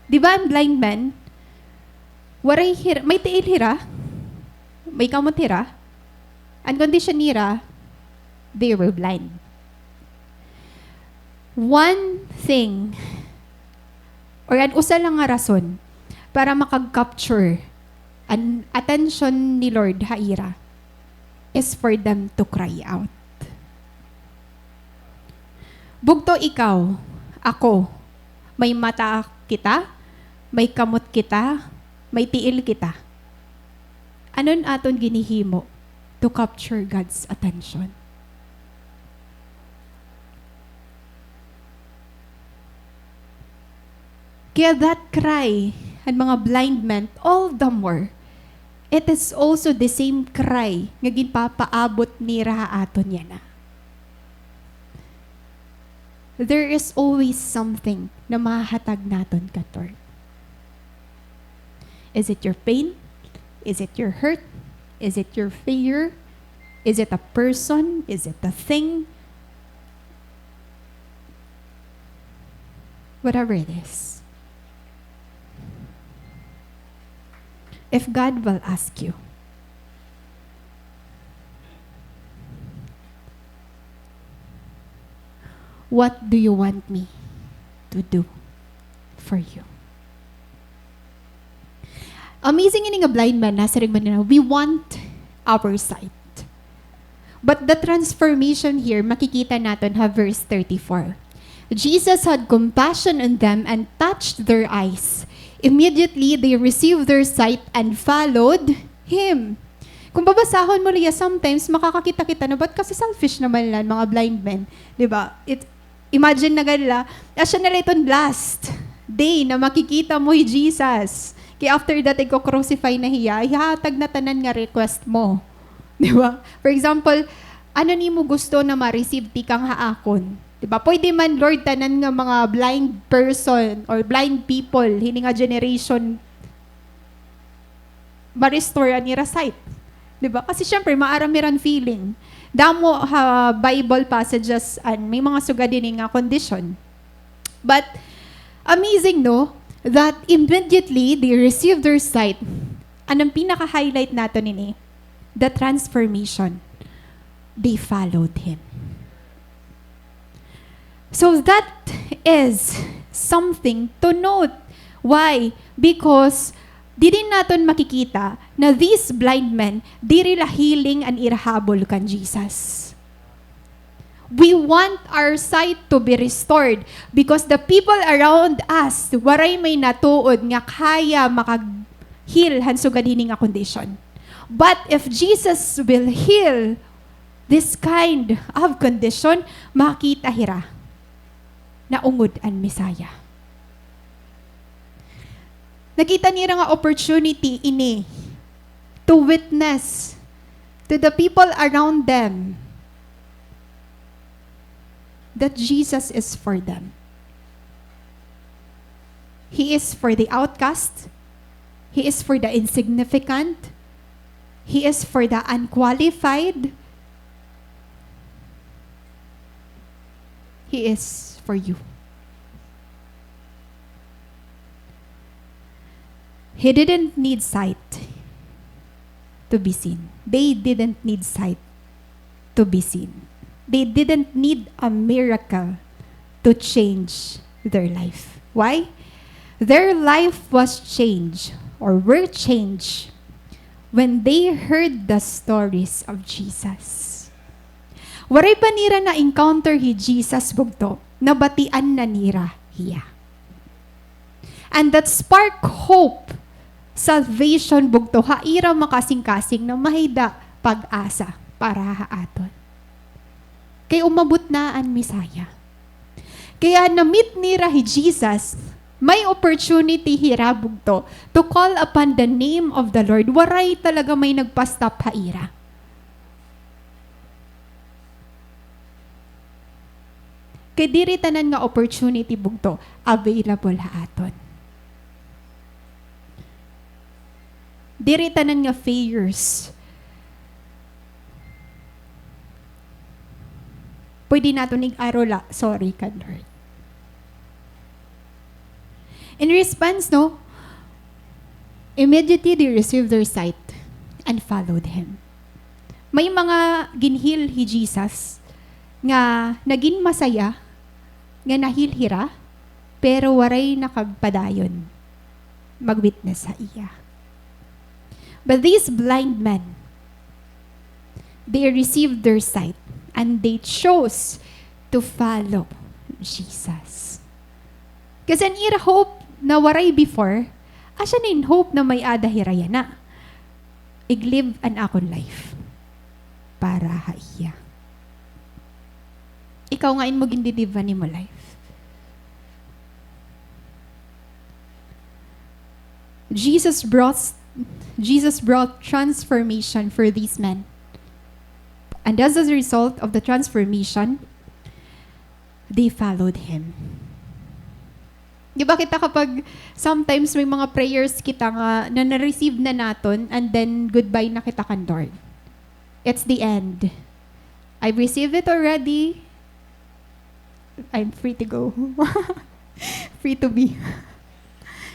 Di ba ang blind man, waray hira, may tiil hira, may kamot hira, ang condition nira, they were blind. One thing, or an usa lang nga rason para makag-capture an attention ni Lord haira is for them to cry out. Bugto ikaw, ako, may mata kita, may kamot kita, may tiil kita. Anon aton ginihimo to capture God's attention? Kaya that cry, and mga blind men, all the more, it is also the same cry nga ginpapaabot ni raha aton yan na. There is always something na mahatag naton ka, Lord. Is it your pain? Is it your hurt? Is it your fear? Is it a person? Is it a thing? Whatever it is. If God will ask you, what do you want me to do for you? Amazing ini nga blind man, nasa rin man na, we want our sight. But the transformation here, makikita natin ha, verse 34. Jesus had compassion on them and touched their eyes. Immediately, they received their sight and followed Him. Kung babasahon mo liya, sometimes makakakita kita na, ba't kasi selfish naman lang, mga blind men? Diba? Imagine na gala, asya na itong last day na makikita mo yung Jesus. Kaya after that, i-crucify na hiya, ihatag na tanan nga request mo. Diba? For example, ano ni mo gusto na ma-receive ti kang haakon? Diba? Pwede man, Lord, tanan nga mga blind person or blind people, hini nga generation, ma-restore nira sight. Diba? Kasi syempre, maaramiran feeling. Damo Bible passages and may mga sugadin nga condition. But, amazing no, that immediately they received their sight. Anong pinaka-highlight nato nini? The transformation. They followed Him. So that is something to note. Why? Because di din natin makikita na these blind men, di rila healing and irahabol kan Jesus. We want our sight to be restored because the people around us, waray may natuod nga kaya makag-heal hansugadini nga condition. But if Jesus will heal this kind of condition, makita hira na ungod ang Messiah. Nakita niya nga opportunity ini to witness to the people around them that Jesus is for them. He is for the outcast. He is for the insignificant. He is for the unqualified. He is for you. He didn't need sight to be seen. They didn't need sight to be seen. They didn't need a miracle to change their life. Why? Their life was changed or were changed when they heard the stories of Jesus. Waray pa nira na encounter hi Jesus bugto, nabatian na nira hiya. And that spark hope, salvation bugto, haira makasing-kasing na mahida pag-asa para haaton. Kaya umabot na ang Messiah. Kaya na-meet nira hi Jesus, may opportunity hira bugto to call upon the name of the Lord. Waray talaga may nagpastap haira. Kaya diri tanan nga opportunity bugto, available haaton. Diri tanan nga failures. Pwede nato nig-arola. Sorry, kan Lord. In response, no, immediately they received their sight and followed Him. May mga ginhil hi Jesus nga naging masaya, nga nahilhira, pero waray nakagpadayon mag-witness sa iya. But these blind men, they received their sight and they chose to follow Jesus. Kasi an ira hope na waray before, asya nin hope na may adahiraya na. Iglive an akon life para haiya. Ikaw ngayon mo gindidiva ni mo life. Jesus brought transformation for these men. And as a result of the transformation, they followed Him. Di ba kita kapag sometimes may mga prayers kita nga na na-receive na naton and then goodbye na kita kan Lord. It's the end. I've received it already. I'm free to go. Free to be.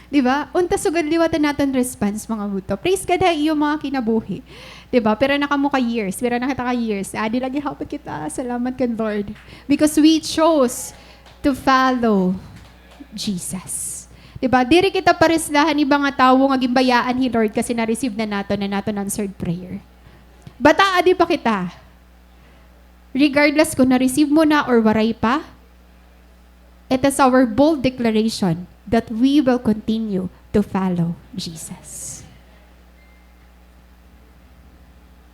Diba? Unta sugad liwatan natin response mga buto. Praise God ha iyo mga kinabuhi. Diba? Pero nakamuka years. Pero nakita ka years. Adi lagi hapit kita. Salamat kan Lord. Because we chose to follow Jesus. Diba? Diri kita parislahan iba nga tawo nga gimbayaan hi Lord kasi na-receive na nato answered prayer. Bata adi pa kita. Regardless kung na-receive mo na or waray pa, it is our bold declaration that we will continue to follow Jesus.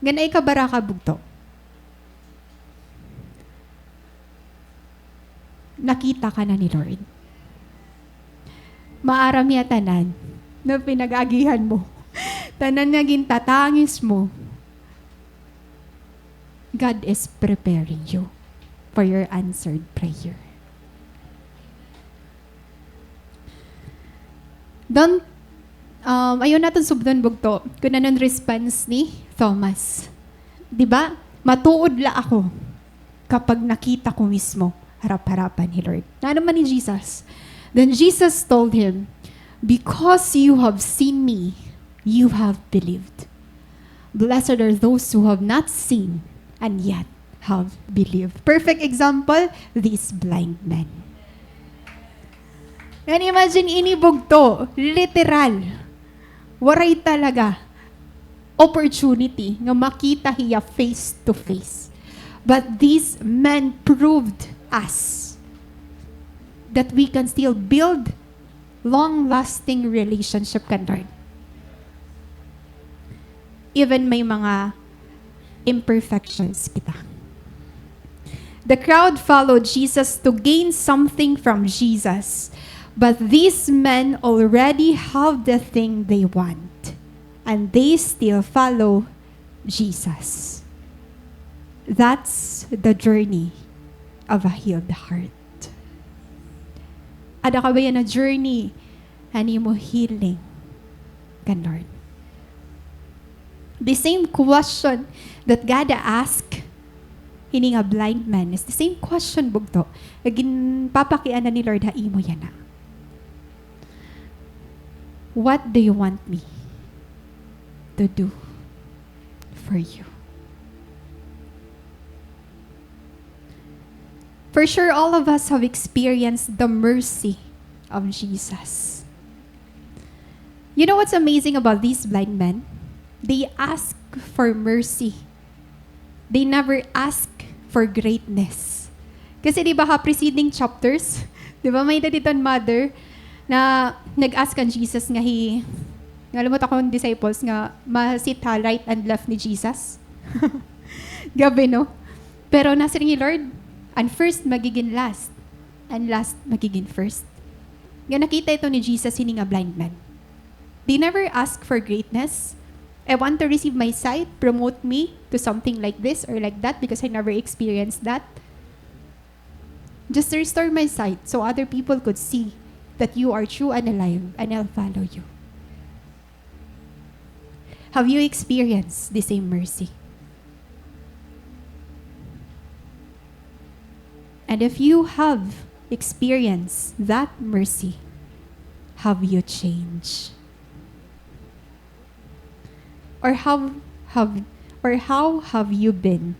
Ganay ka baraka bugto. Nakita ka na ni Lord. Maaram ya tanan na pinag-agihan mo. Tanan nga gintatangis mo. God is preparing you for your answered prayer. Don't Ayaw natin subdon bugto. Kung anong response ni Thomas. Di ba? Matuod la ako kapag nakita ko mismo harap-harapan ni Lord. Na naman ni Jesus. Then Jesus told him, because you have seen me, you have believed. Blessed are those who have not seen and yet have believed. Perfect example, these blind men. And imagine inibog to, literal. Waray talaga. Opportunity nga makita hiya face to face. But these men proved us that we can still build long-lasting relationship kan Lord. Even may mga imperfections kita. The crowd followed Jesus to gain something from Jesus. But these men already have the thing they want. And they still follow Jesus. That's the journey of a healed heart. Ada ka ba yan na journey? Hani mo healing kan Lord. The same question that God asked hining a blind man is the same question bugto. Agin papakian na ni Lord ha imo yan na. What do you want me to do for you? For sure, all of us have experienced the mercy of Jesus. You know what's amazing about these blind men? They ask for mercy. They never ask for greatness. Kasi di ba preceding chapters, di ba may daditon mother na nag-ask kan Jesus nga nalimot akong disciples nga masit ha right and left ni Jesus. Gabi, no? Pero nasa ni Lord, and first magiging last, and last magiging first. Nga nakita ito ni Jesus hining a blind man. They never ask for greatness. I want to receive my sight, promote me to something like this or like that because I never experienced that. Just restore my sight so other people could see that you are true and alive, and I'll follow you. Have you experienced the same mercy? And if you have experienced that mercy, have you changed? Or how have you been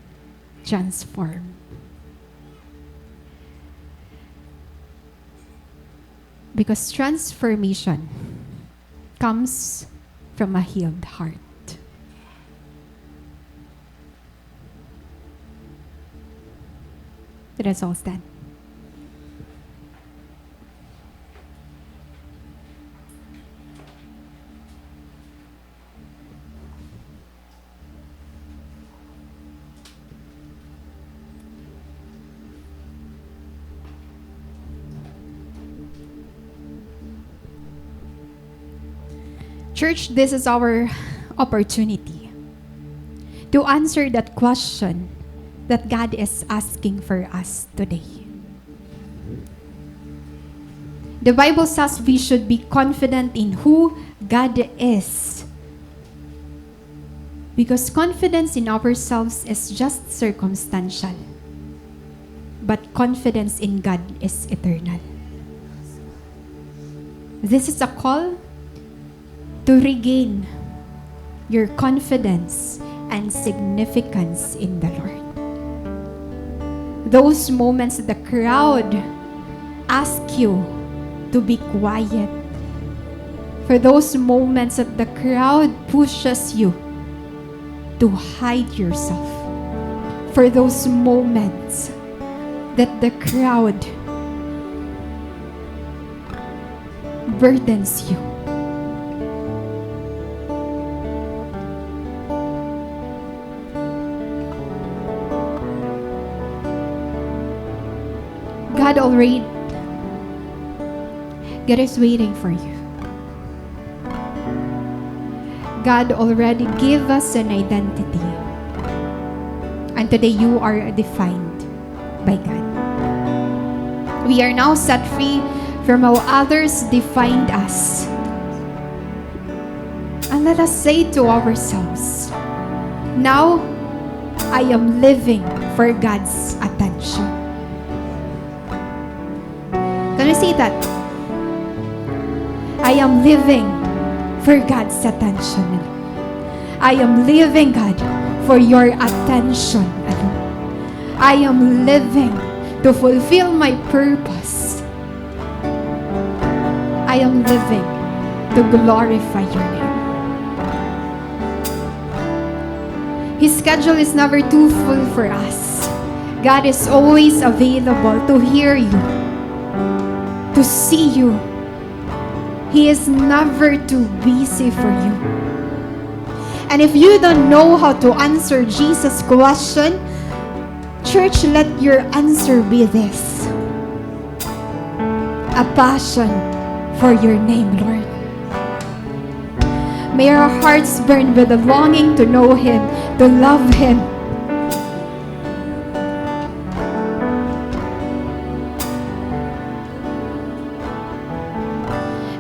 transformed? Because transformation comes from a healed heart. Let us all stand. Church, this is our opportunity to answer that question that God is asking for us today. The Bible says we should be confident in who God is. Because confidence in ourselves is just circumstantial. But confidence in God is eternal. This is a call to regain your confidence and significance in the Lord. Those moments that the crowd ask you to be quiet. For those moments that the crowd pushes you to hide yourself. For those moments that the crowd burdens you. God is waiting for you. God already gave us an identity. And today you are defined by God. We are now set free from how others defined us. And let us say to ourselves, now I am living for God's attention. Can we say that? I am living for God's attention. I am living, God, for your attention. I am living to fulfill my purpose. I am living to glorify your name. His schedule is never too full for us. God is always available to hear you, to see you. He is never too busy for you. And if you don't know how to answer Jesus' question, church, let your answer be this: a passion for your name, Lord. May our hearts burn with a longing to know Him, to love Him.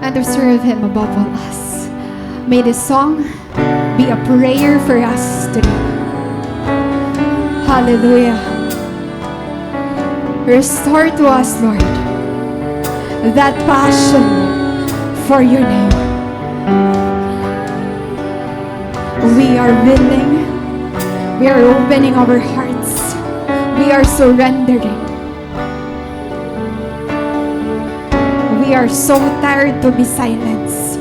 And to serve Him above all else. May this song be a prayer for us today. Hallelujah. Restore to us, Lord, that passion for your name. We are willing. We are opening our hearts. We are surrendering. We are so tired to be silenced.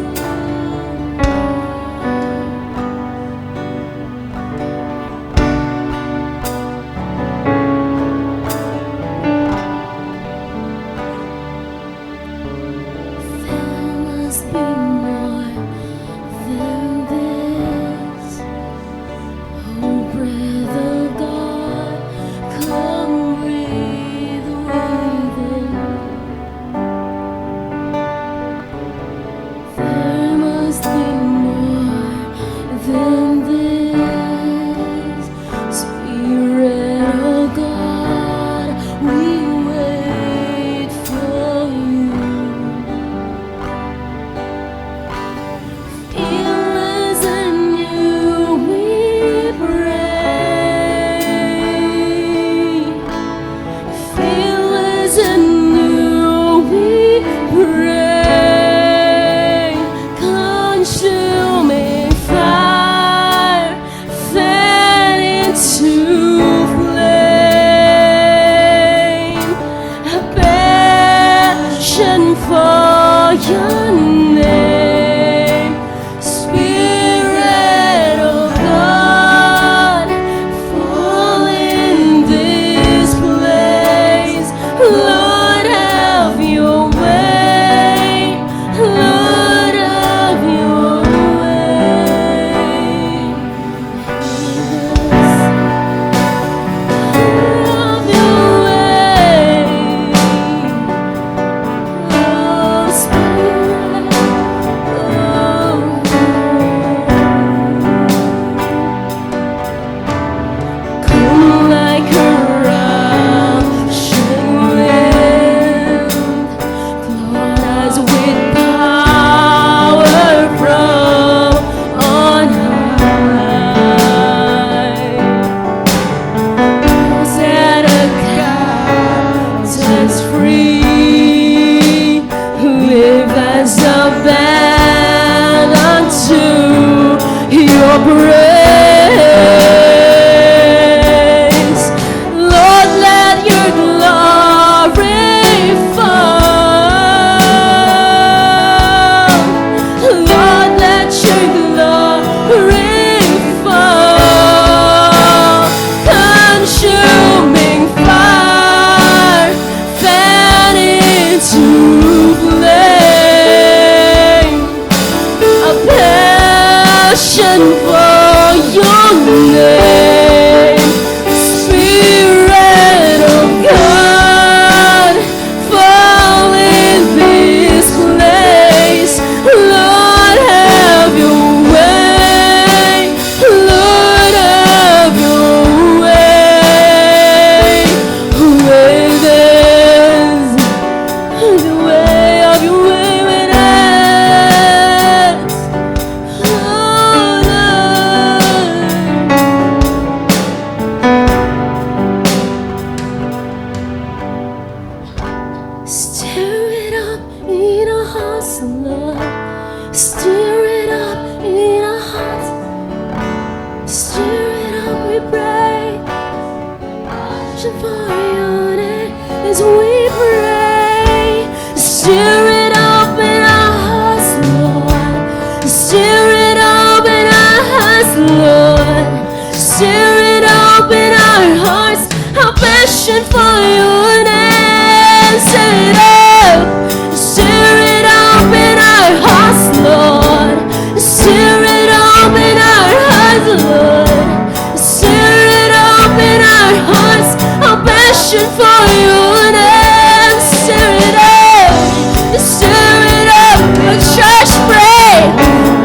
we pray. Passion for unity as we pray. Stir it up in our hearts, Lord. Stir it up in our hearts, Lord. Stir it up in our hearts. Our passion for your name. Stir it up. Stir it up in our hearts, Lord. Stir it up in our hearts, Lord. Stir it up in our hearts. Our passion for your name. Stir it up. Stir it up. The church pray.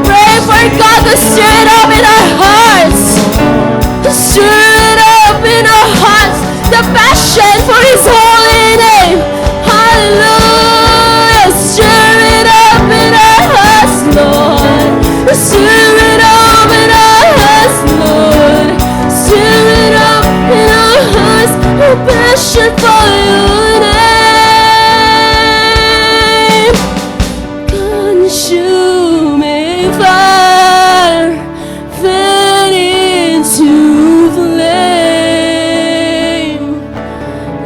Pray for God to stir it up in our hearts. Stir it up in our hearts. The passion for His holy name. Hallelujah. Stir it up in our hearts, Lord. Stir it up in our hearts, Lord. Stir it up in our hearts. A passion for your name. Consuming fire, fan into flame.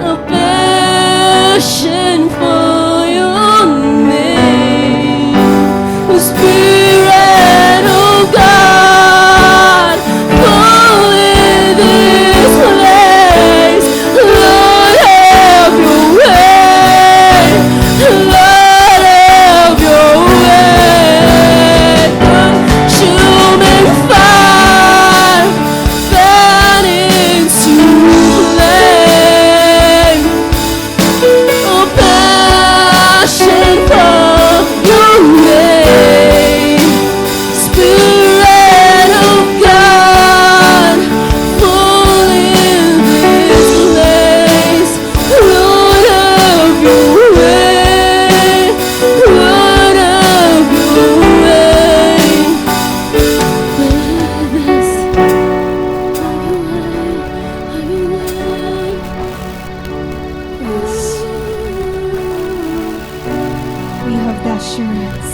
A passion for your name. Spirit of God, fall in this place. Lord, have your way. Lord, have your way. Consuming fire, fan into flame. A passion for your name. Spirit of God, fall in this place. Lord, have your way. Lord, have your way. With us, have your way. Yes. We have the assurance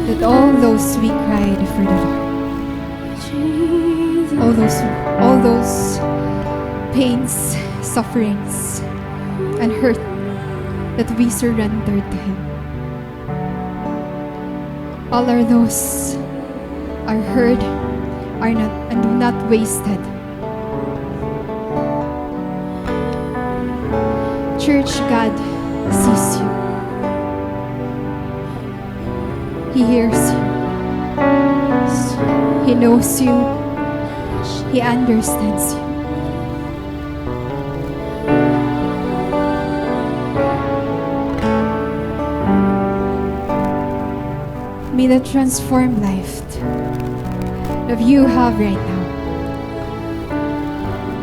that all those we cried for the Lord, all those pains, sufferings, and hurt that we surrendered to Him, all are those are heard, are not and do not wasted. Church, God sees you. He hears you. He knows you. He understands you. May the transformed life that you have right now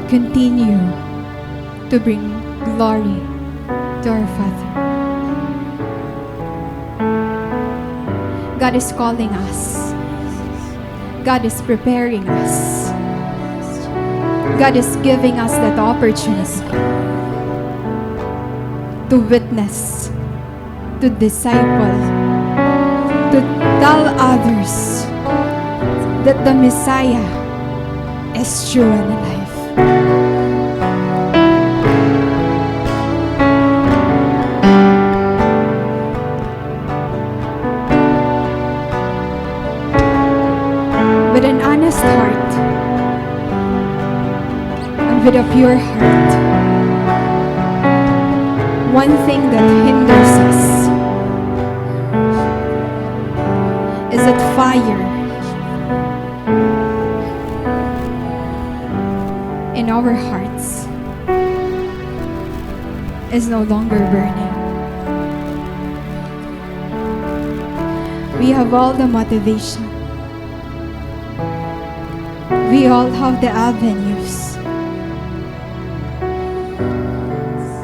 continue to bring glory to our Father. God is calling us. God is preparing us. God is giving us that opportunity to witness, to disciple, to tell others that the Messiah is true and alive. With an honest heart and with a pure heart, one thing that hinders us is that fire in our hearts is no longer burning. We have all the motivation. We all have the avenues.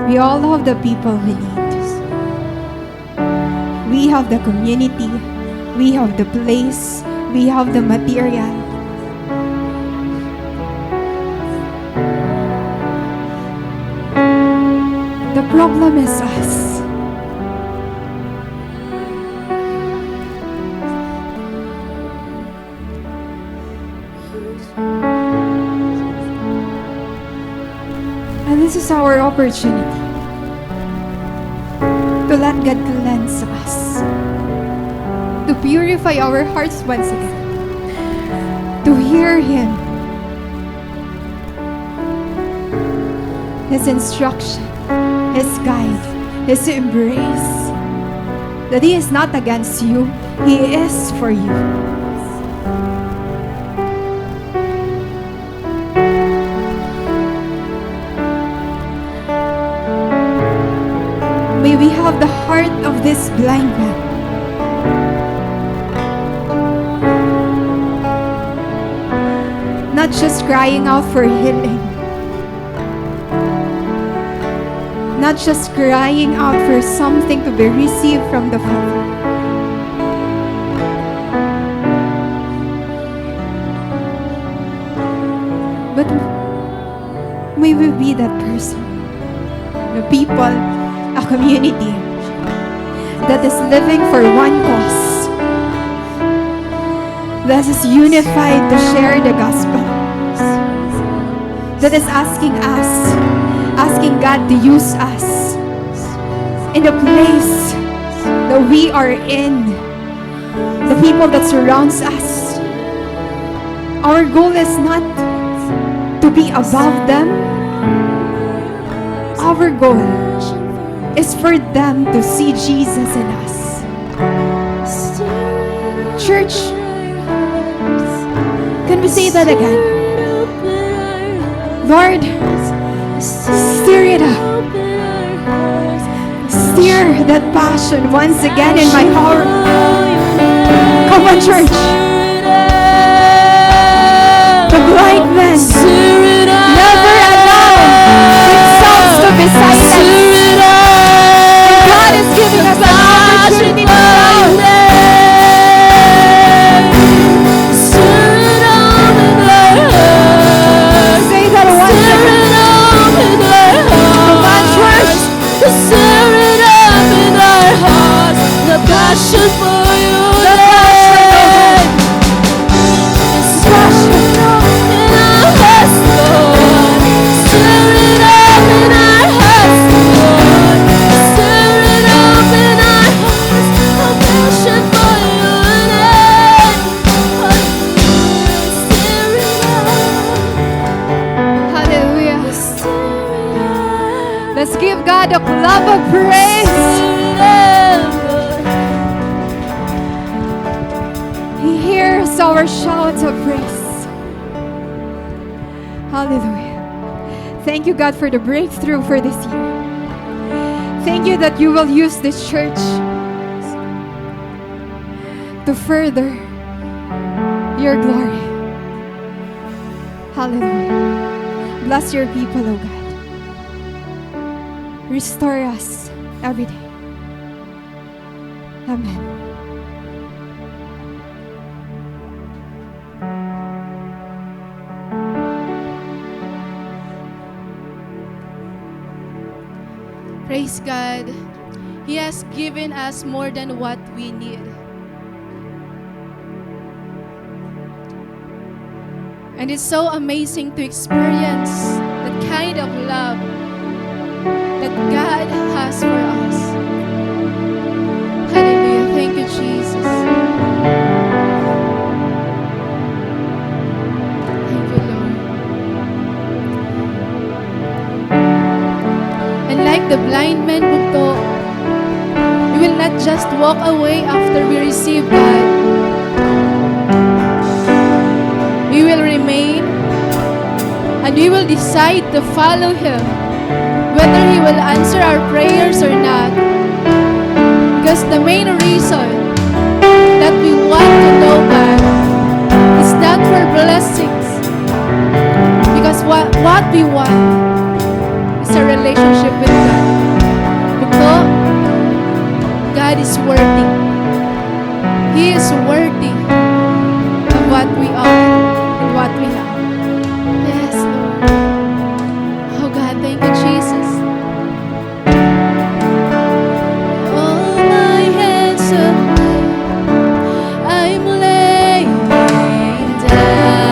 We all have the people we need. We have the community. We have the place. We have the material. The problem is us. And this is our opportunity to let God cleanse us, to purify our hearts once again, to hear Him, His instruction, His guide, His embrace. That He is not against you, He is for you. May we have the heart of this blind man. Not just crying out for healing. Not just crying out for something to be received from the Father. But may we be that person, the people, a community that is living for one cause, that is unified to share the gospel, that is asking God to use us in the place that we are in, the people that surrounds us. Our goal is not to be above them. Our goal is for them to see Jesus in us. Church, can we say that again? Lord, stir it up. Stir that passion once again in my heart. Come on, church. The blind man never allow themselves to be silent. God is giving us an opportunity now. Say that once again. Come on, church. The passion for you, The passion, in our hearts, Lord. Stir it up in our hearts, Lord. Stir it up in our hearts. The passion for you, stir it up. Hallelujah. Stir it up. Let's give God a clap of praise. He hears our shouts of praise. Hallelujah. Thank you, God, for the breakthrough for this year. Thank you that you will use this church to further your glory. Hallelujah. Bless your people, oh God. Restore us every day. Amen. Praise God. He has given us more than what we need. And it's so amazing to experience that kind of love that God has for us. Hallelujah. Thank you, Jesus. Thank you, Lord. And like the blind man bugto, we will not just walk away after we receive God. We will remain and we will decide to follow Him, whether He will answer our prayers or not. Because the main reason that we want to know God is not for blessings. Because what we want is a relationship with God. Because God is worthy. He is worthy of what we are and what we have. Yes, Lord. Oh God, thank you, Jesus. All my hands up, I'm laying down.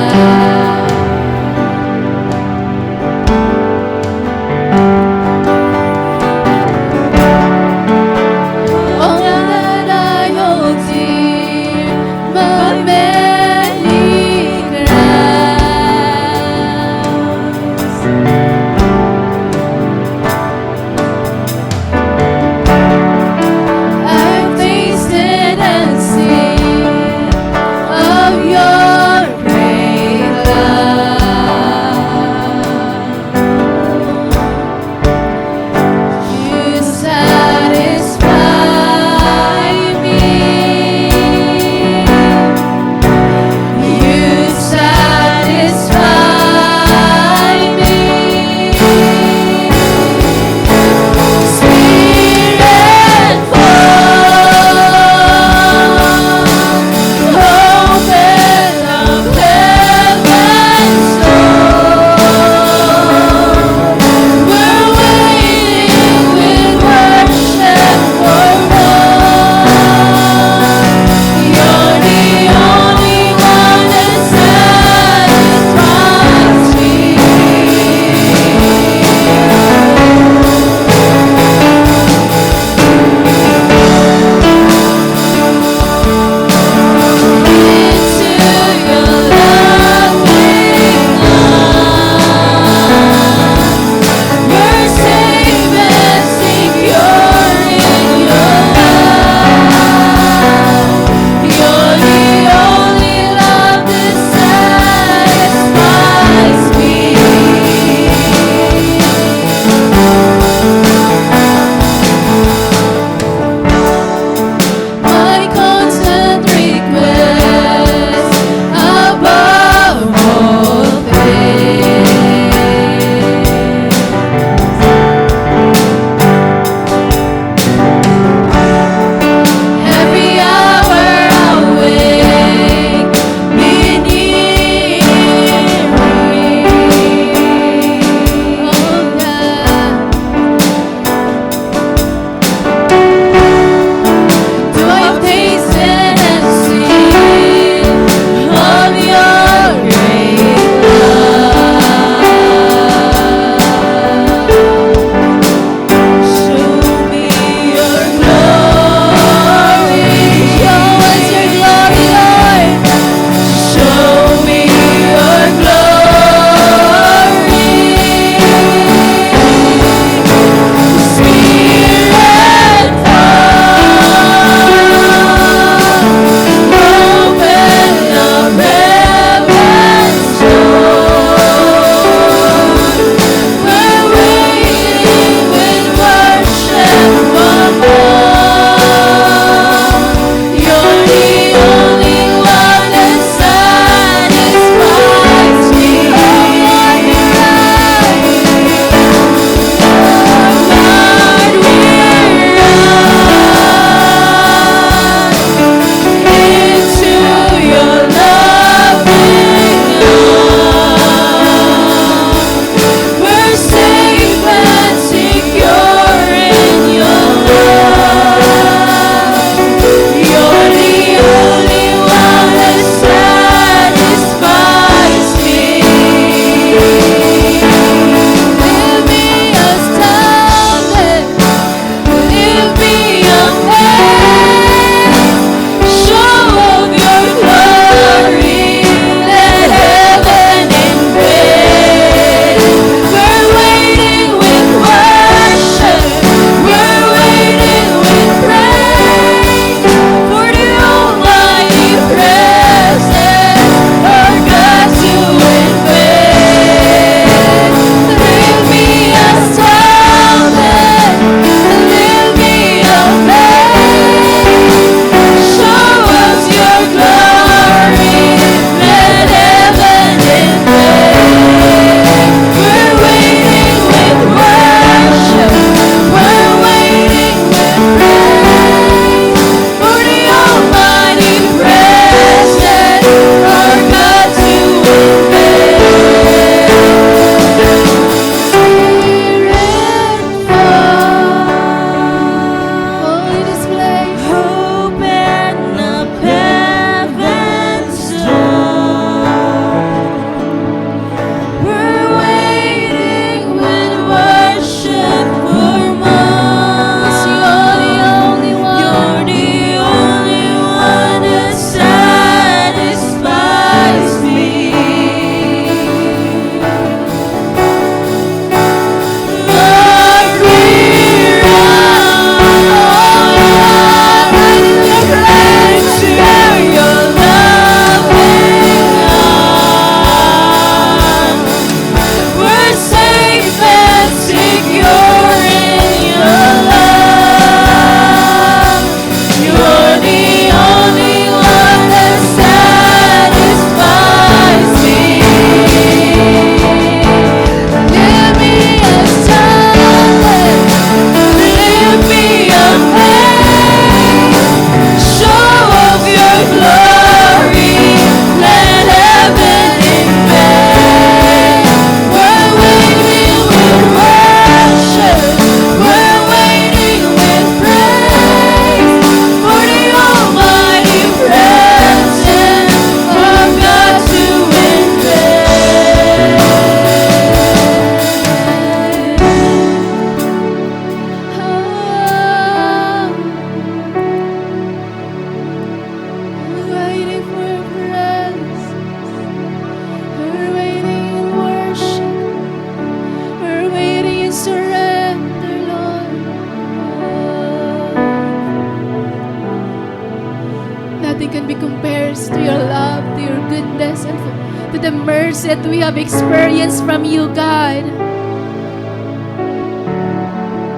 mercy that we have experienced from you, God.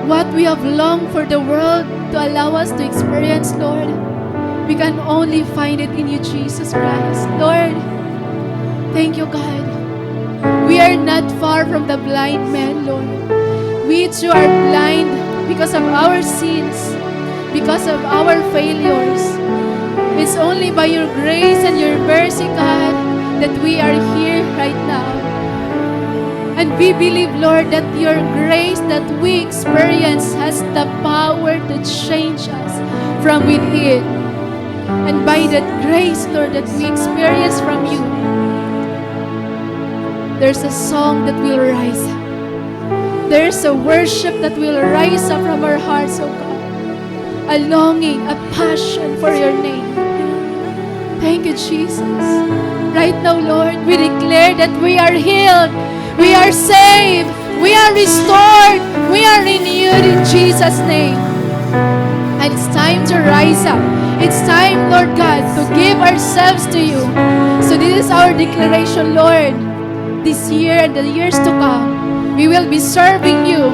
What we have longed for the world to allow us to experience, Lord, we can only find it in you, Jesus Christ. Lord, thank you, God. We are not far from the blind man, Lord. We too are blind because of our sins, because of our failures. It's only by your grace and your mercy, God, that we are here right now. And we believe, Lord, that your grace that we experience has the power to change us from within. And by that grace, Lord, that we experience from you, there's a song that will rise up. There's a worship that will rise up from our hearts, oh God. A longing, a passion for your name. Thank you, Jesus. Right now, Lord, we declare that we are healed, we are saved, we are restored, we are renewed in Jesus' name. And it's time to rise up. It's time, Lord God, to give ourselves to you. So this is our declaration, Lord. This year and the years to come, we will be serving you.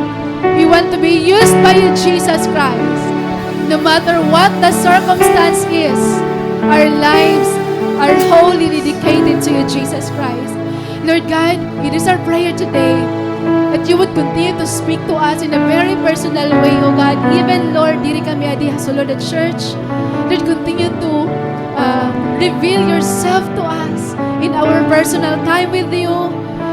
We want to be used by you, Jesus Christ. No matter what the circumstance is, our lives are wholly dedicated to you, Jesus Christ. Lord God, it is our prayer today that you would continue to speak to us in a very personal way, O God. Even, Lord, Rica Mae Abawag, so Lord, the church, Lord, continue to reveal yourself to us in our personal time with you,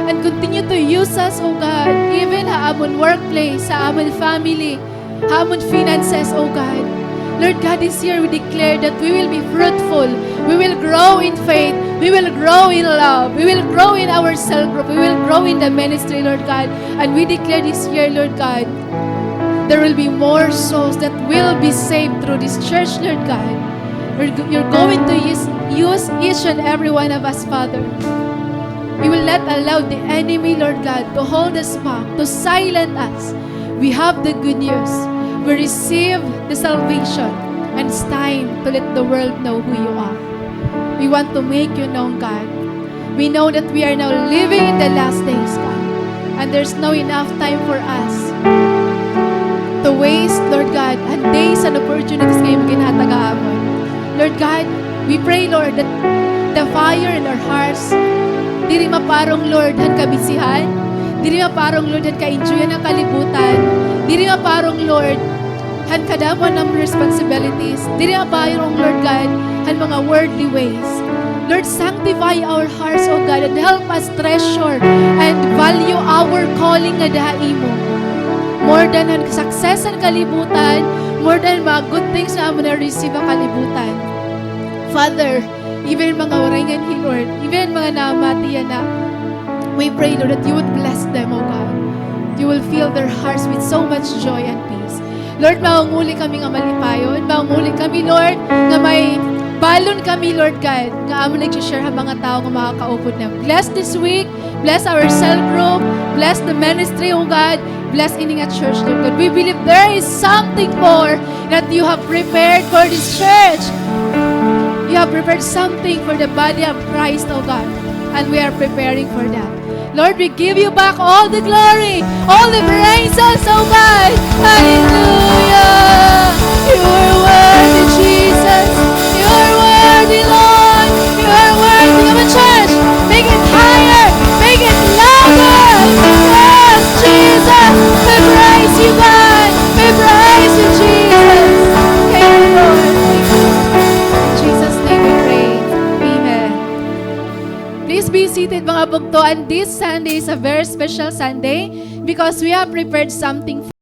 and continue to use us, O God, even sa amon workplace, sa amon family, sa amon finances, O God. Lord God, this year we declare that we will be fruitful, we will grow in faith, we will grow in love, we will grow in our cell group, we will grow in the ministry, Lord God. And we declare this year, Lord God, there will be more souls that will be saved through this church, Lord God. You're going to use each and every one of us, Father. We will not allow the enemy, Lord God, to hold us back, to silence us. We have the good news. We receive the salvation, and it's time to let the world know who you are. We want to make you known, God. We know that we are now living in the last days, God, and there's no enough time for us to waste, Lord God, and days and opportunities ngayong ginhatagaamon. Lord God, we pray, Lord, that the fire in our hearts, diri maparong, Lord, han kabisihan, diri maparong, Lord, han ka-enjoyan ng kalibutan, diri maparong, Lord, han kadamon ng responsibilities, diri maparong, Lord God, han mga worldly ways. Lord, sanctify our hearts, O God, and help us treasure and value our calling nga dahi mo. More than ang success ang kalibutan, more than mga good things na amo na-receive ang kalibutan. Father, even mga waringan, Lord, even mga namatiyan na, we pray, Lord, that you would bless them, O God. You will fill their hearts with so much joy and peace. Lord, maunguli kami nga malipayon, maunguli kami, Lord, nga may balon kami, Lord God, nga amo nag-share ang mga tao nga makakaupod na. Bless this week, bless our cell group, bless the ministry, O God, bless ini nga church, Lord God. We believe there is something more that you have prepared for this church. You have prepared something for the body of Christ, O God, and we are preparing for that. Lord, we give you back all the glory, all the praises, O God. Hallelujah! You are worthy, Jesus. You are worthy, Lord. You are worthy of a church. Make it higher. Make it louder. Yes, Jesus. We praise you, God. We praise you, Jesus. Thank you, Lord. In Jesus' name we pray. Amen. Please be seated, mga bugtoan. This Sunday is a very special Sunday because we have prepared something